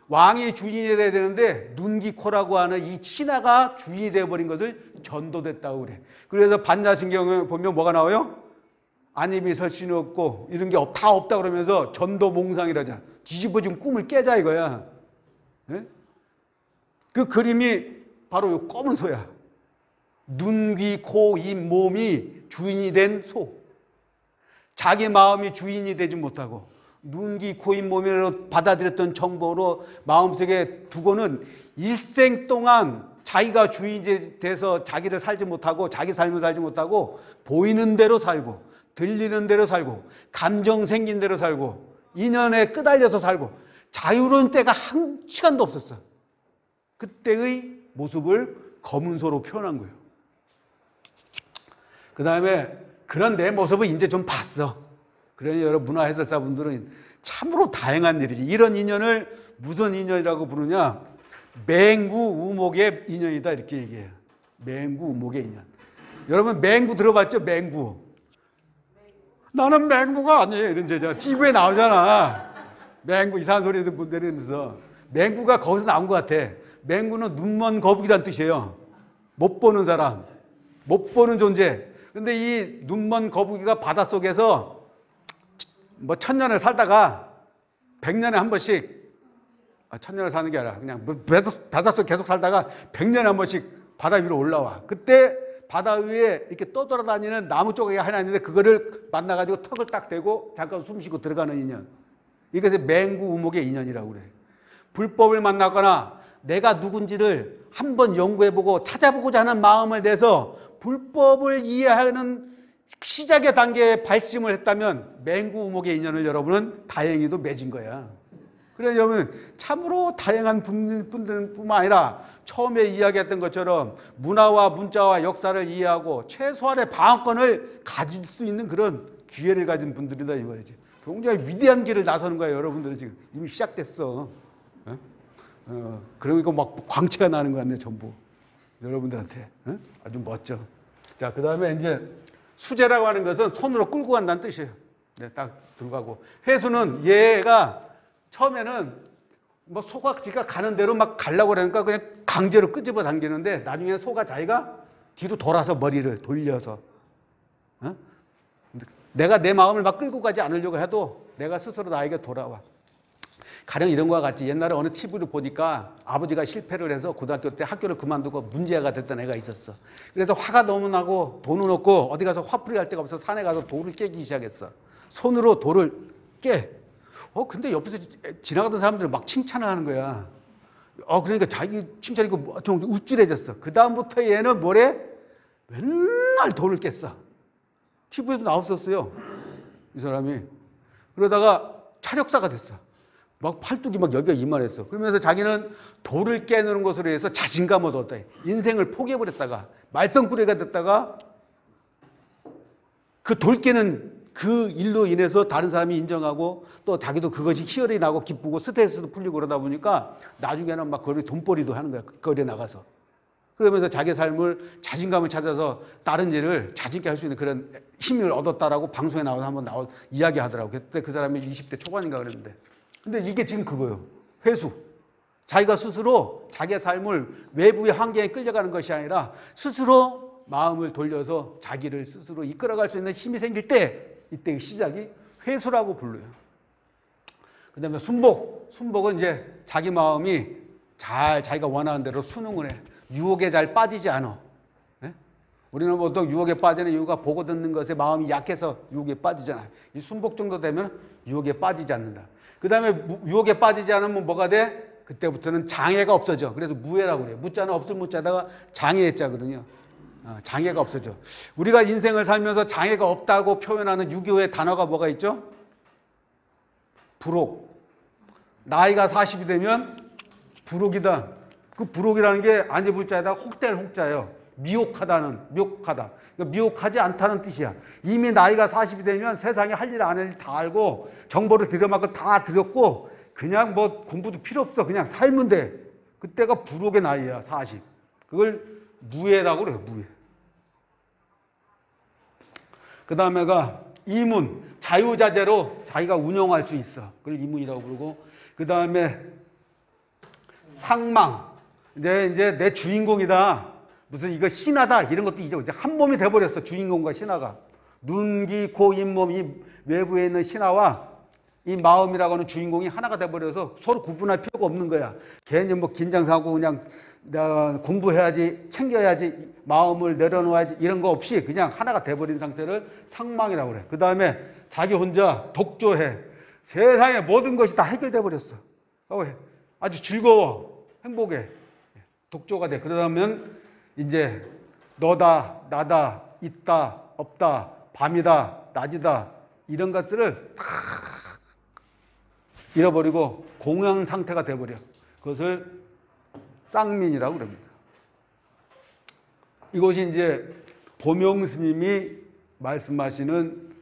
왕이 주인이 돼야 되는데 눈기코라고 하는 이 친아가 주인이 되어버린 것을 전도됐다고 그래. 그래서 반야신경에 보면 뭐가 나와요? 안입이 설신이 없고 이런 게 다 없다 그러면서 전도몽상이라잖아. 뒤집어진 꿈을 깨자 이거야. 네? 그 그림이 바로 이 검은 소야. 눈, 귀, 코, 입, 몸이 주인이 된 소. 자기 마음이 주인이 되지 못하고 눈, 귀, 코, 입, 몸으로 받아들였던 정보로 마음속에 두고는 일생 동안 자기가 주인이 돼서 자기를 살지 못하고 자기 삶을 살지 못하고 보이는 대로 살고 들리는 대로 살고 감정 생긴 대로 살고 인연에 끄달려서 살고 자유로운 때가 한 시간도 없었어. 그때의 모습을 검은 소로 표현한 거예요. 그 다음에 그런 내 모습을 이제 좀 봤어. 그러니 여러분 문화 해설사분들은 참으로 다양한 일이지. 이런 인연을 무슨 인연이라고 부르냐? 맹구 우목의 인연이다 이렇게 얘기해요. 맹구 우목의 인연. 여러분 맹구 들어봤죠? 맹구. 나는 맹구가 아니에요. 이런 제자 TV에 나오잖아. 맹구 이상한 소리 듣는 분들이 면서 맹구가 거기서 나온 것 같아. 맹구는 눈먼 거북이란 뜻이에요. 못 보는 사람, 못 보는 존재. 근데 이 눈먼 거북이가 바닷속에서 뭐 1000년을 살다가 100년에 한 번씩, 1000년을 사는 게 아니라 그냥 바닷속 계속 살다가 100년에 한 번씩 바다 위로 올라와. 그때 바다 위에 이렇게 떠돌아다니는 나무 조각이 하나 있는데 그거를 만나가지고 턱을 딱 대고 잠깐 숨 쉬고 들어가는 인연. 이것이 맹구 우목의 인연이라고 그래. 불법을 만나거나 내가 누군지를 한번 연구해보고 찾아보고자 하는 마음을 내서 불법을 이해하는 시작의 단계에 발심을 했다면 맹구 우목의 인연을 여러분은 다행히도 맺은 거야. 그래서 여러분 참으로 다양한 분들뿐만 아니라 처음에 이야기했던 것처럼 문화와 문자와 역사를 이해하고 최소한의 방어권을 가질 수 있는 그런 기회를 가진 분들이다 이 말이지. 굉장히 위대한 길을 나서는 거예요. 여러분들은 지금 이미 시작됐어. 그러니까 막 광채가 나는 거 같네 전부 여러분들한테. 아주 멋져. 자, 그 다음에 이제 수제라고 하는 것은 손으로 끌고 간다는 뜻이에요. 네, 딱 들고 가고. 회수는 얘가 처음에는 뭐 소가 지가 가는 대로 막 가려고 그러니까 그냥 강제로 끄집어 당기는데 나중에 소가 자기가 뒤로 돌아서 머리를 돌려서 내가 내 마음을 막 끌고 가지 않으려고 해도 내가 스스로 나에게 돌아와. 가령 이런 거와 같이 옛날에 어느 TV를 보니까 아버지가 실패를 해서 고등학교 때 학교를 그만두고 문제아가 됐던 애가 있었어. 그래서 화가 너무 나고 돈은 없고 어디 가서 화풀이 할 데가 없어서 산에 가서 돌을 깨기 시작했어. 손으로 돌을 깨. 근데 옆에서 지나가던 사람들이 막 칭찬을 하는 거야. 그러니까 자기 칭찬이고 좀 우쭐해졌어. 그 다음부터 얘는 뭐래? 맨날 돌을 깼어. TV에도 나왔었어요. 이 사람이. 그러다가 차력사가 됐어. 막 팔뚝이 막 여기가 이만했어. 그러면서 자기는 돌을 깨는 것으로 해서 자신감을 얻었다. 인생을 포기해버렸다가 말썽꾸러기가 됐다가 그 돌 깨는 그 일로 인해서 다른 사람이 인정하고 또 자기도 그것이 희열이 나고 기쁘고 스트레스도 풀리고 그러다 보니까 나중에는 막 거기 돈벌이도 하는 거야. 그 거리에 나가서. 그러면서 자기 삶을 자신감을 찾아서 다른 일을 자신있게 할 수 있는 그런 힘을 얻었다라고 방송에 나와서 한번 이야기하더라고. 그때 그 사람이 20대 초반인가 그랬는데. 근데 이게 지금 그거예요. 회수. 자기가 스스로 자기의 삶을 외부의 환경에 끌려가는 것이 아니라 스스로 마음을 돌려서 자기를 스스로 이끌어갈 수 있는 힘이 생길 때 이때의 시작이 회수라고 불러요. 그 다음에 순복. 순복은 이제 자기 마음이 잘 자기가 원하는 대로 순응을 해. 유혹에 잘 빠지지 않아. 네? 우리는 보통 유혹에 빠지는 이유가 보고 듣는 것에 마음이 약해서 유혹에 빠지잖아요. 이 순복 정도 되면 유혹에 빠지지 않는다. 그 다음에 유혹에 빠지지 않으면 뭐가 돼? 그때부터는 장애가 없어져. 그래서 무해라고 그래요. 무자는 없을 무자다가 장애자거든요. 장애가 없어져. 우리가 인생을 살면서 장애가 없다고 표현하는 유교의 단어가 뭐가 있죠? 불혹. 나이가 40이 되면 불혹이다. 그 불혹이라는 게 안지불자에다가 혹될 혹자예요. 미혹하다는, 미혹하다. 그러니까 미혹하지 않다는 뜻이야. 이미 나이가 40이 되면 세상에 할 일 안 할 일 다 알고 정보를 들여막고 다 들였고 그냥 뭐 공부도 필요 없어. 그냥 살면 돼. 그때가 불혹의 나이야, 40. 그걸 무예라고 그래요, 무예. 그 다음에가 이문, 자유자재로 자기가 운영할 수 있어. 그걸 이문이라고 부르고, 그 다음에 상망, 이제 내 주인공이다. 무슨 이거 신하다. 이런 것도 이제 한 몸이 돼버렸어. 주인공과 신하가. 눈, 귀, 코, 잇몸, 이 외부에 있는 신하와 이 마음이라고 하는 주인공이 하나가 돼버려서 서로 구분할 필요가 없는 거야. 괜히 뭐 긴장하고 그냥 공부해야지, 챙겨야지, 마음을 내려놓아야지 이런 거 없이 그냥 하나가 돼버린 상태를 상망이라고 그래. 그 다음에 자기 혼자 독조해. 세상의 모든 것이 다 해결돼 버렸어. 아주 즐거워. 행복해. 독조가 돼. 그러면 이제 너다, 나다, 있다, 없다, 밤이다, 낮이다 이런 것들을 다 잃어버리고 공양 상태가 돼버려. 그것을 쌍민이라고 그럽니다. 이것이 이제 보명 스님이 말씀하시는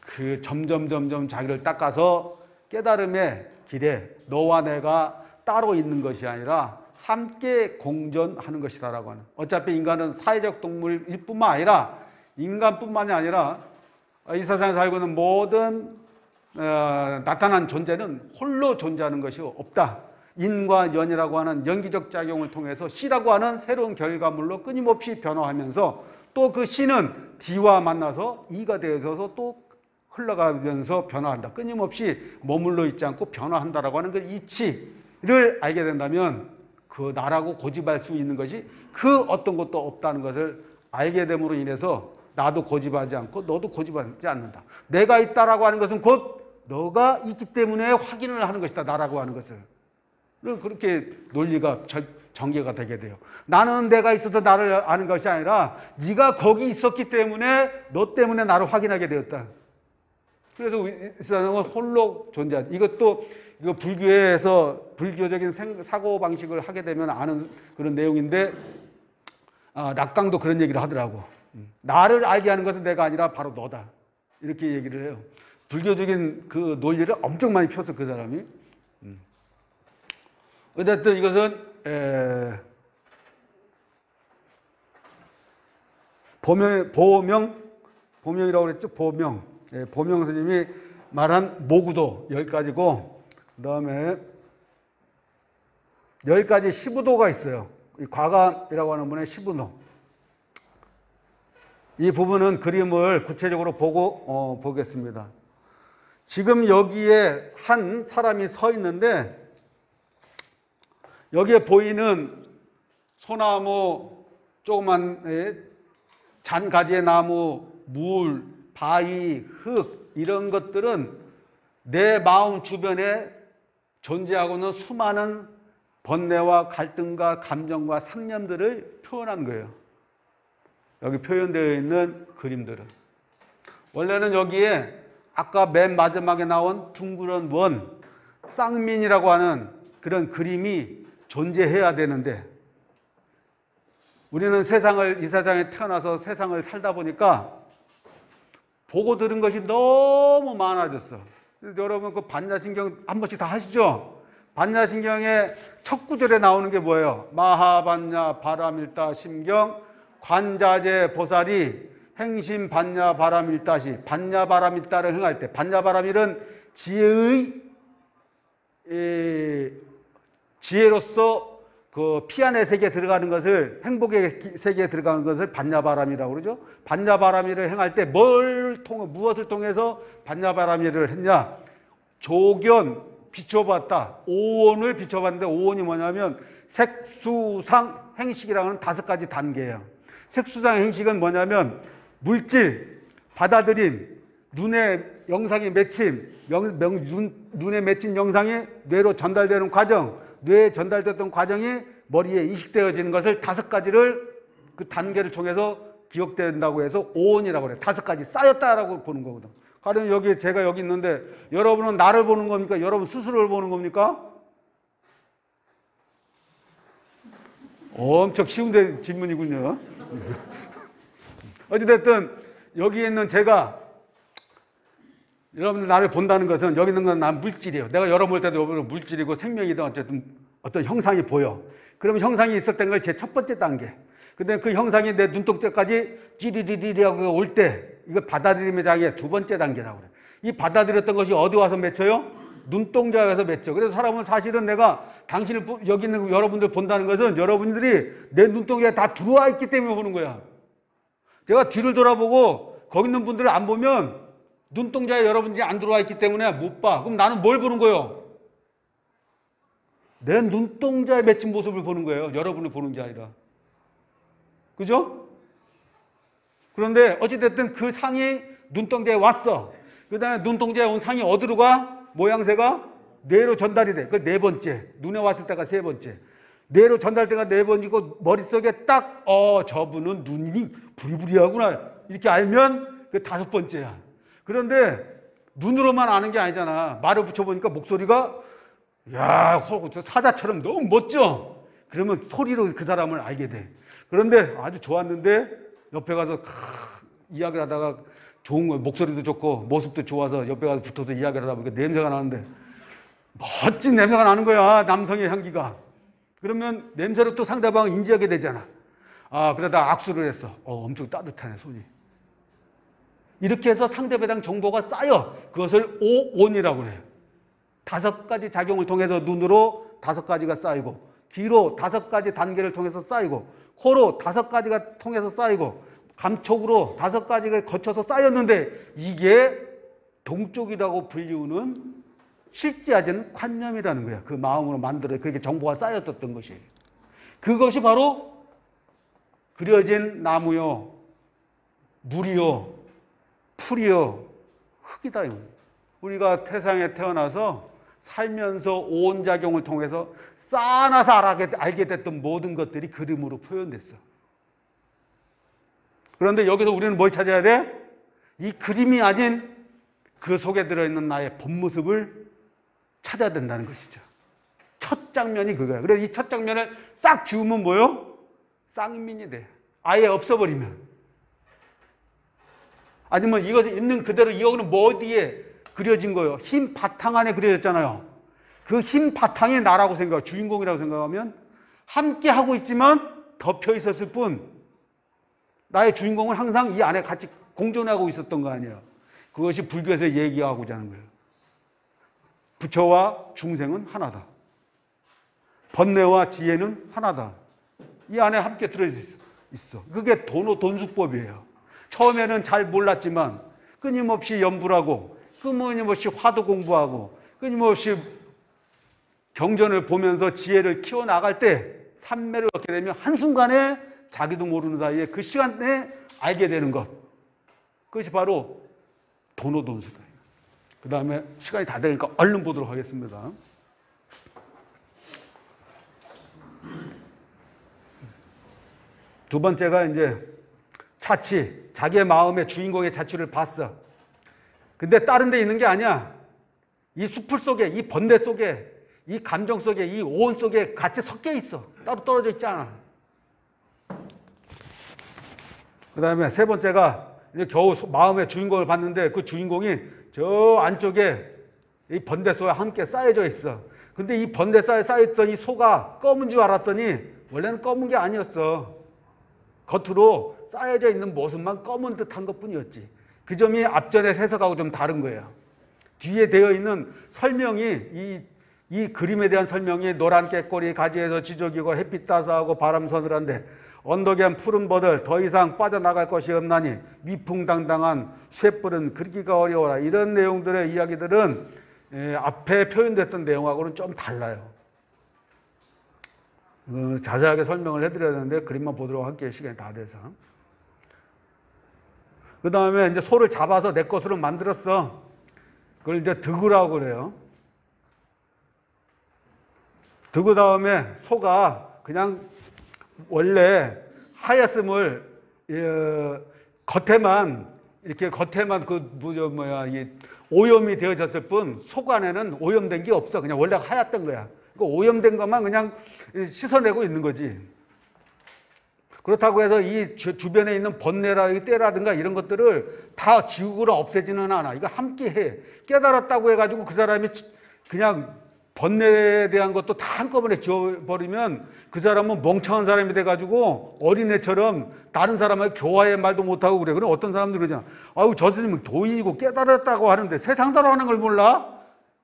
그 점점 자기를 닦아서 깨달음의 길에 너와 내가 따로 있는 것이 아니라 함께 공존하는 것이다라고 하는. 어차피 인간은 사회적 동물일 뿐만 아니라 인간뿐만이 아니라 이 세상에 살고 있는 모든 나타난 존재는 홀로 존재하는 것이 없다. 인과 연이라고 하는 연기적 작용을 통해서 C라고 하는 새로운 결과물로 끊임없이 변화하면서 또 그 C는 D와 만나서 E가 되어서 또 흘러가면서 변화한다. 끊임없이 머물러 있지 않고 변화한다라고 하는 그 이치를 알게 된다면 그 나라고 고집할 수 있는 것이 그 어떤 것도 없다는 것을 알게 됨으로 인해서 나도 고집하지 않고 너도 고집하지 않는다. 내가 있다라고 하는 것은 곧 너가 있기 때문에 확인을 하는 것이다. 나라고 하는 것을. 그렇게 논리가 전개가 되게 돼요. 나는 내가 있어서 나를 아는 것이 아니라 네가 거기 있었기 때문에 너 때문에 나를 확인하게 되었다. 그래서 이 세상은 홀로 존재한다. 이것도 이거 불교에서 불교적인 사고방식을 하게 되면 아는 그런 내용인데 낙강도 그런 얘기를 하더라고. 나를 알게 하는 것은 내가 아니라 바로 너다. 이렇게 얘기를 해요. 불교적인 그 논리를 엄청 많이 펴서 그 사람이. 어쨌든 이것은 보명이라고 그랬죠. 보명. 보명 스님이 말한 모구도 10가지고 그 다음에 10가지 시부도가 있어요. 이 과감이라고 하는 분의 시부도. 이 부분은 그림을 구체적으로 보겠습니다. 지금 여기에 한 사람이 서 있는데 여기에 보이는 소나무, 조그만 잔가지의 나무, 물, 바위, 흙 이런 것들은 내 마음 주변에 존재하고는 수많은 번뇌와 갈등과 감정과 상념들을 표현한 거예요. 여기 표현되어 있는 그림들은. 원래는 여기에 아까 맨 마지막에 나온 둥그런 원, 쌍민이라고 하는 그런 그림이 존재해야 되는데 우리는 이 세상에 태어나서 세상을 살다 보니까 보고 들은 것이 너무 많아졌어. 여러분 그 반야신경 한 번씩 다 하시죠? 반야신경의 첫 구절에 나오는 게 뭐예요? 마하반야 바람일다 심경 관자재 보살이 행심 반야 바람일다시 반야 바람일다를 행할 때 반야바람일은 지혜로서 그 피안의 세계에 들어가는 것을 행복의 세계에 들어가는 것을 반야바람이라고 그러죠. 반야바람이를 행할 때 무엇을 통해서 반야바람이를 했냐? 조견 비춰봤다. 오온을 비춰봤는데 오온이 뭐냐면 색수상 행식이라고 하는 5가지 단계예요. 색수상 행식은 뭐냐면 물질, 받아들임, 눈에 영상이 맺힘, 눈에 맺힌 영상이 뇌로 전달되는 과정, 뇌에 전달됐던 과정이 머리에 이식되어지는 것을 5가지를 그 단계를 통해서 기억된다고 해서 오온이라고 그래요. 5가지 쌓였다라고 보는 거거든. 가령 여기 제가 여기 있는데 여러분은 나를 보는 겁니까? 여러분 스스로를 보는 겁니까? 엄청 쉬운 질문이군요. 어찌됐든 여기 있는 제가 여러분들 나를 본다는 것은 여기 있는 건 난 물질이에요. 내가 열어볼 때도 물질이고 생명이든 어쨌든 어떤 형상이 보여. 그러면 형상이 있었던 걸 제 첫 번째 단계. 근데 그 형상이 내 눈동자까지 찌리리리하고 올 때 이걸 받아들임의 장애 두 번째 단계라고 그래요. 이 받아들였던 것이 어디 와서 맺혀요? 눈동자에 와서 맺혀. 그래서 사람은 사실은 내가 당신을 여기 있는 여러분들 본다는 것은 여러분들이 내 눈동자에 다 들어와 있기 때문에 보는 거야. 제가 뒤를 돌아보고 거기 있는 분들을 안 보면 눈동자에 여러분들이 안 들어와 있기 때문에 못 봐. 그럼 나는 뭘 보는 거예요? 내 눈동자에 맺힌 모습을 보는 거예요. 여러분을 보는 게 아니라. 그죠? 그런데 어찌됐든 그 상이 눈동자에 왔어. 그 다음에 눈동자에 온 상이 어디로 가? 모양새가 뇌로 전달이 돼. 그 네 번째. 눈에 왔을 때가 세 번째. 뇌로 전달때가 네 번이고 머릿속에 딱 저분은 눈이 부리부리하구나 이렇게 알면 그 다섯 번째야. 그런데 눈으로만 아는 게 아니잖아. 말을 붙여보니까 목소리가 야 사자처럼 너무 멋져. 그러면 소리로 그 사람을 알게 돼. 그런데 아주 좋았는데 옆에 가서 이야기를 하다가 좋은 거 목소리도 좋고 모습도 좋아서 옆에 가서 붙어서 이야기를 하다 보니까 냄새가 나는데 멋진 냄새가 나는 거야. 남성의 향기가. 그러면 냄새로 또 상대방을 인지하게 되잖아. 그러다 악수를 했어. 엄청 따뜻하네 손이. 이렇게 해서 상대방에 정보가 쌓여. 그것을 오온이라고 해요. 다섯 가지 작용을 통해서 눈으로 다섯 가지가 쌓이고, 귀로 다섯 가지 단계를 통해서 쌓이고, 코로 다섯 가지가 통해서 쌓이고, 감촉으로 다섯 가지가 거쳐서 쌓였는데 이게 동쪽이라고 불리우는 실제하지는 관념이라는 거야. 그 마음으로 만들어 그렇게 정보가 쌓였던 것이. 그것이 바로 그려진 나무요, 물이요, 풀이요, 흙이다. 우리가 태상에 태어나서 살면서 오온작용을 통해서 쌓아놔서 알게 됐던 모든 것들이 그림으로 표현됐어. 그런데 여기서 우리는 뭘 찾아야 돼? 이 그림이 아닌 그 속에 들어있는 나의 본 모습을 찾아야 된다는 것이죠. 첫 장면이 그거야. 그래서 이 첫 장면을 싹 지우면 뭐요? 쌍민이 돼. 아예 없어버리면. 아니면 이것을 있는 그대로 이거는 뭐 어디에 그려진 거예요? 흰 바탕 안에 그려졌잖아요. 그 흰 바탕이 나라고 생각하고 주인공이라고 생각하면 함께 하고 있지만 덮여 있었을 뿐 나의 주인공은 항상 이 안에 같이 공존하고 있었던 거 아니에요. 그것이 불교에서 얘기하고자 하는 거예요. 부처와 중생은 하나다. 번뇌와 지혜는 하나다. 이 안에 함께 들어있어. 그게 돈수법이에요. 처음에는 잘 몰랐지만 끊임없이 연불 하고 끊임없이 화두 공부하고 끊임없이 경전을 보면서 지혜를 키워나갈 때 삼매를 얻게 되면 한순간에 자기도 모르는 사이에 그 시간에 알게 되는 것. 그것이 바로 도노돈수다. 그 다음에 시간이 다 되니까 얼른 보도록 하겠습니다. 두 번째가 이제 자취. 자기의 마음의 주인공의 자취를 봤어. 근데 다른 데 있는 게 아니야. 이 수풀 속에, 이 번뇌 속에, 이 감정 속에, 이 오온 속에 같이 섞여 있어. 따로 떨어져 있지 않아. 그 다음에 세 번째가 이제 겨우 마음의 주인공을 봤는데 그 주인공이 저 안쪽에 이 번뇌 속에 함께 쌓여져 있어. 근데 이 번뇌 쌓여 쌓였던 이 소가 검은 줄 알았더니 원래는 검은 게 아니었어. 겉으로 쌓여져 있는 모습만 검은 듯한 것뿐이었지. 그 점이 앞전에 해석하고 좀 다른 거예요. 뒤에 되어 있는 설명이 이 그림에 대한 설명이 노란 깨꼬리 가지에서 지저귀고 햇빛 따스하고 바람 서늘한데 언덕엔 푸른 버들 더 이상 빠져나갈 것이 없나니 위풍당당한 쇠뿔은 긁기가 어려워라. 이런 내용들의 이야기들은 앞에 표현됐던 내용하고는 좀 달라요. 자세하게 설명을 해드려야 되는데 그림만 보도록 할게요. 시간이 다 돼서. 그 다음에 이제 소를 잡아서 내 것으로 만들었어. 그걸 이제 득으라고 그래요. 득그 다음에 소가 그냥 원래 하였음을 겉에만 오염이 되어졌을 뿐 속 안에는 오염된 게 없어. 그냥 원래 하얗던 거야. 오염된 것만 그냥 씻어내고 있는 거지. 그렇다고 해서 이 주변에 있는 번뇌라 때라든가 이런 것들을 다 지우거나 없애지는 않아. 이거 함께 해. 깨달았다고 해가지고 그 사람이 그냥 번뇌에 대한 것도 다 한꺼번에 지워버리면 그 사람은 멍청한 사람이 돼가지고 어린애처럼 다른 사람하고 교화의 말도 못하고 그래. 그럼 어떤 사람들 그러잖아. 아유, 저 스님은 도인이고 깨달았다고 하는데 세상대로 하는 걸 몰라?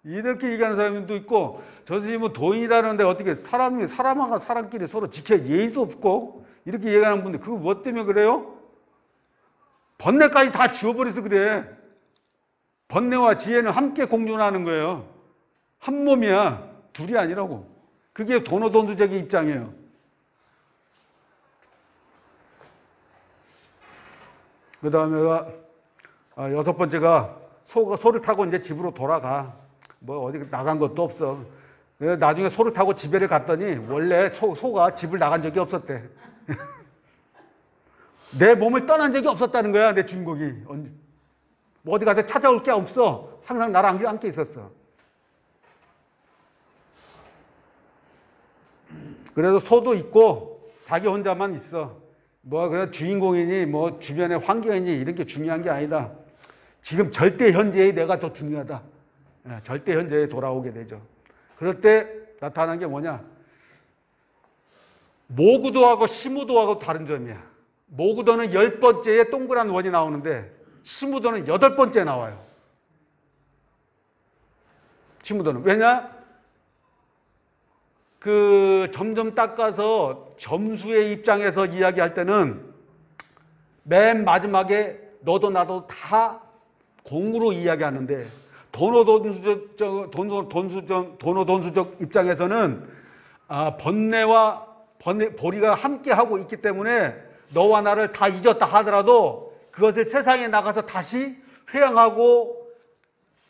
이렇게 얘기하는 사람도 있고, 저 스님은 도인이라는데 어떻게 사람과 사람끼리 서로 지켜 예의도 없고 이렇게 얘기하는 분들, 그거 뭐 때문에 그래요? 번뇌까지 다 지워버려서 그래. 번뇌와 지혜는 함께 공존하는 거예요. 한 몸이야. 둘이 아니라고. 그게 도노돈수적인 입장이에요. 그 다음에가 여섯 번째가 소를 타고 이제 집으로 돌아가. 뭐 어디 나간 것도 없어. 그래서 나중에 소를 타고 집에를 갔더니 원래 소가 집을 나간 적이 없었대. 내 몸을 떠난 적이 없었다는 거야, 내 주인공이. 어디 가서 찾아올 게 없어. 항상 나랑 함께 있었어. 그래서 소도 있고 자기 혼자만 있어. 뭐 그냥 주인공이니 뭐 주변의 환경이니 이런 게 중요한 게 아니다. 지금 절대 현재의 내가 더 중요하다. 절대 현재에 돌아오게 되죠. 그럴 때 나타나는 게 뭐냐? 모구도하고 시무도하고 다른 점이야. 모구도는 10번째에 동그란 원이 나오는데 시무도는 8번째 나와요. 시무도는. 왜냐? 그 점점 닦아서 점수의 입장에서 이야기할 때는 맨 마지막에 너도 나도 다 공으로 이야기하는데 도노돈수적 입장에서는 번뇌와 보리가 함께하고 있기 때문에 너와 나를 다 잊었다 하더라도 그것을 세상에 나가서 다시 회양하고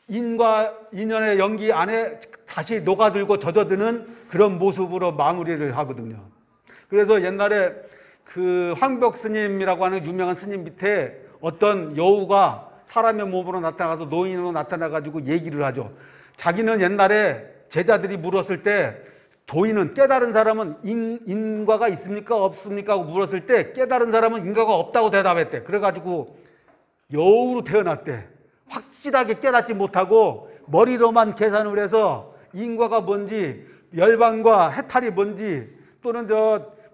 인과 인연의 연기 안에 다시 녹아들고 젖어드는 그런 모습으로 마무리를 하거든요. 그래서 옛날에 그 황벽 스님이라고 하는 유명한 스님 밑에 어떤 여우가 사람의 몸으로 나타나서 노인으로 나타나가지고 얘기를 하죠. 자기는 옛날에 제자들이 물었을 때 도인은 깨달은 사람은 인과가 있습니까? 없습니까? 하고 물었을 때 깨달은 사람은 인과가 없다고 대답했대. 그래가지고 여우로 태어났대. 확실하게 깨닫지 못하고 머리로만 계산을 해서 인과가 뭔지 열반과 해탈이 뭔지 또는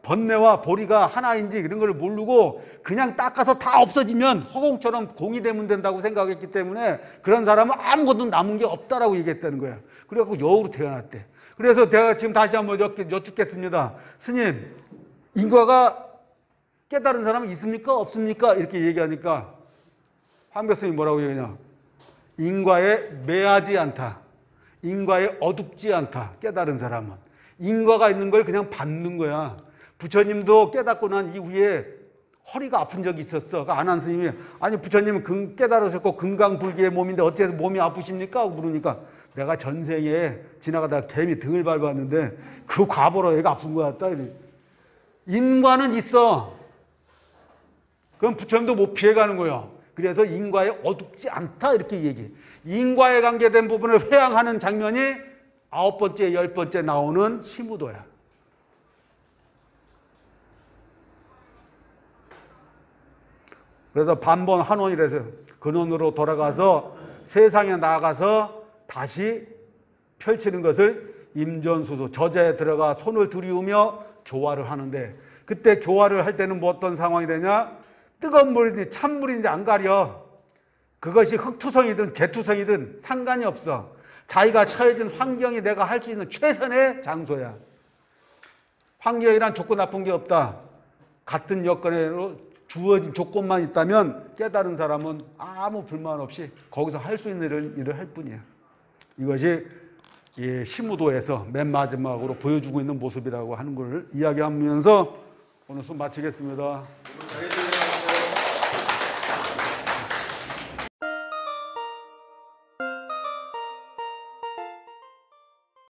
번뇌와 보리가 하나인지 이런 걸 모르고 그냥 닦아서 다 없어지면 허공처럼 공이 되면 된다고 생각했기 때문에 그런 사람은 아무것도 남은 게 없다라고 얘기했다는 거야. 그래갖고 여우로 태어났대. 그래서 제가 지금 다시 한번 여쭙겠습니다. 스님, 인과가 깨달은 사람은 있습니까? 없습니까? 이렇게 얘기하니까 황벽 스님이 뭐라고 얘기하냐? 인과에 매하지 않다. 인과에 어둡지 않다. 깨달은 사람은. 인과가 있는 걸 그냥 받는 거야. 부처님도 깨닫고 난 이후에 허리가 아픈 적이 있었어. 그 안한 스님이 아니 부처님은 깨달으셨고 금강불기의 몸인데 어째서 몸이 아프십니까? 하고 물으니까 내가 전생에 지나가다가 개미 등을 밟았는데 그 과보로 애가 아픈 것 같다. 인과는 있어. 그럼 부처님도 못 피해가는 거예요. 그래서 인과에 어둡지 않다 이렇게 얘기해. 인과에 관계된 부분을 회양하는 장면이 9번째, 10번째 나오는 시무도야. 그래서 반번 한원이라서 근원으로 돌아가서 세상에 나가서 다시 펼치는 것을 임전수소, 저자에 들어가 손을 들이우며 교화를 하는데 그때 교화를 할 때는 뭐 어떤 상황이 되냐? 뜨거운 물인지 찬물인지 안 가려. 그것이 흙투성이든 재투성이든 상관이 없어. 자기가 처해진 환경이 내가 할 수 있는 최선의 장소야. 환경이란 좋고 나쁜 게 없다. 같은 여건으로 주어진 조건만 있다면 깨달은 사람은 아무 불만 없이 거기서 할 수 있는 일을 할 뿐이야. 이것이 시무도에서 맨 마지막으로 보여주고 있는 모습이라고 하는 걸 이야기하면서 오늘 수업 마치겠습니다.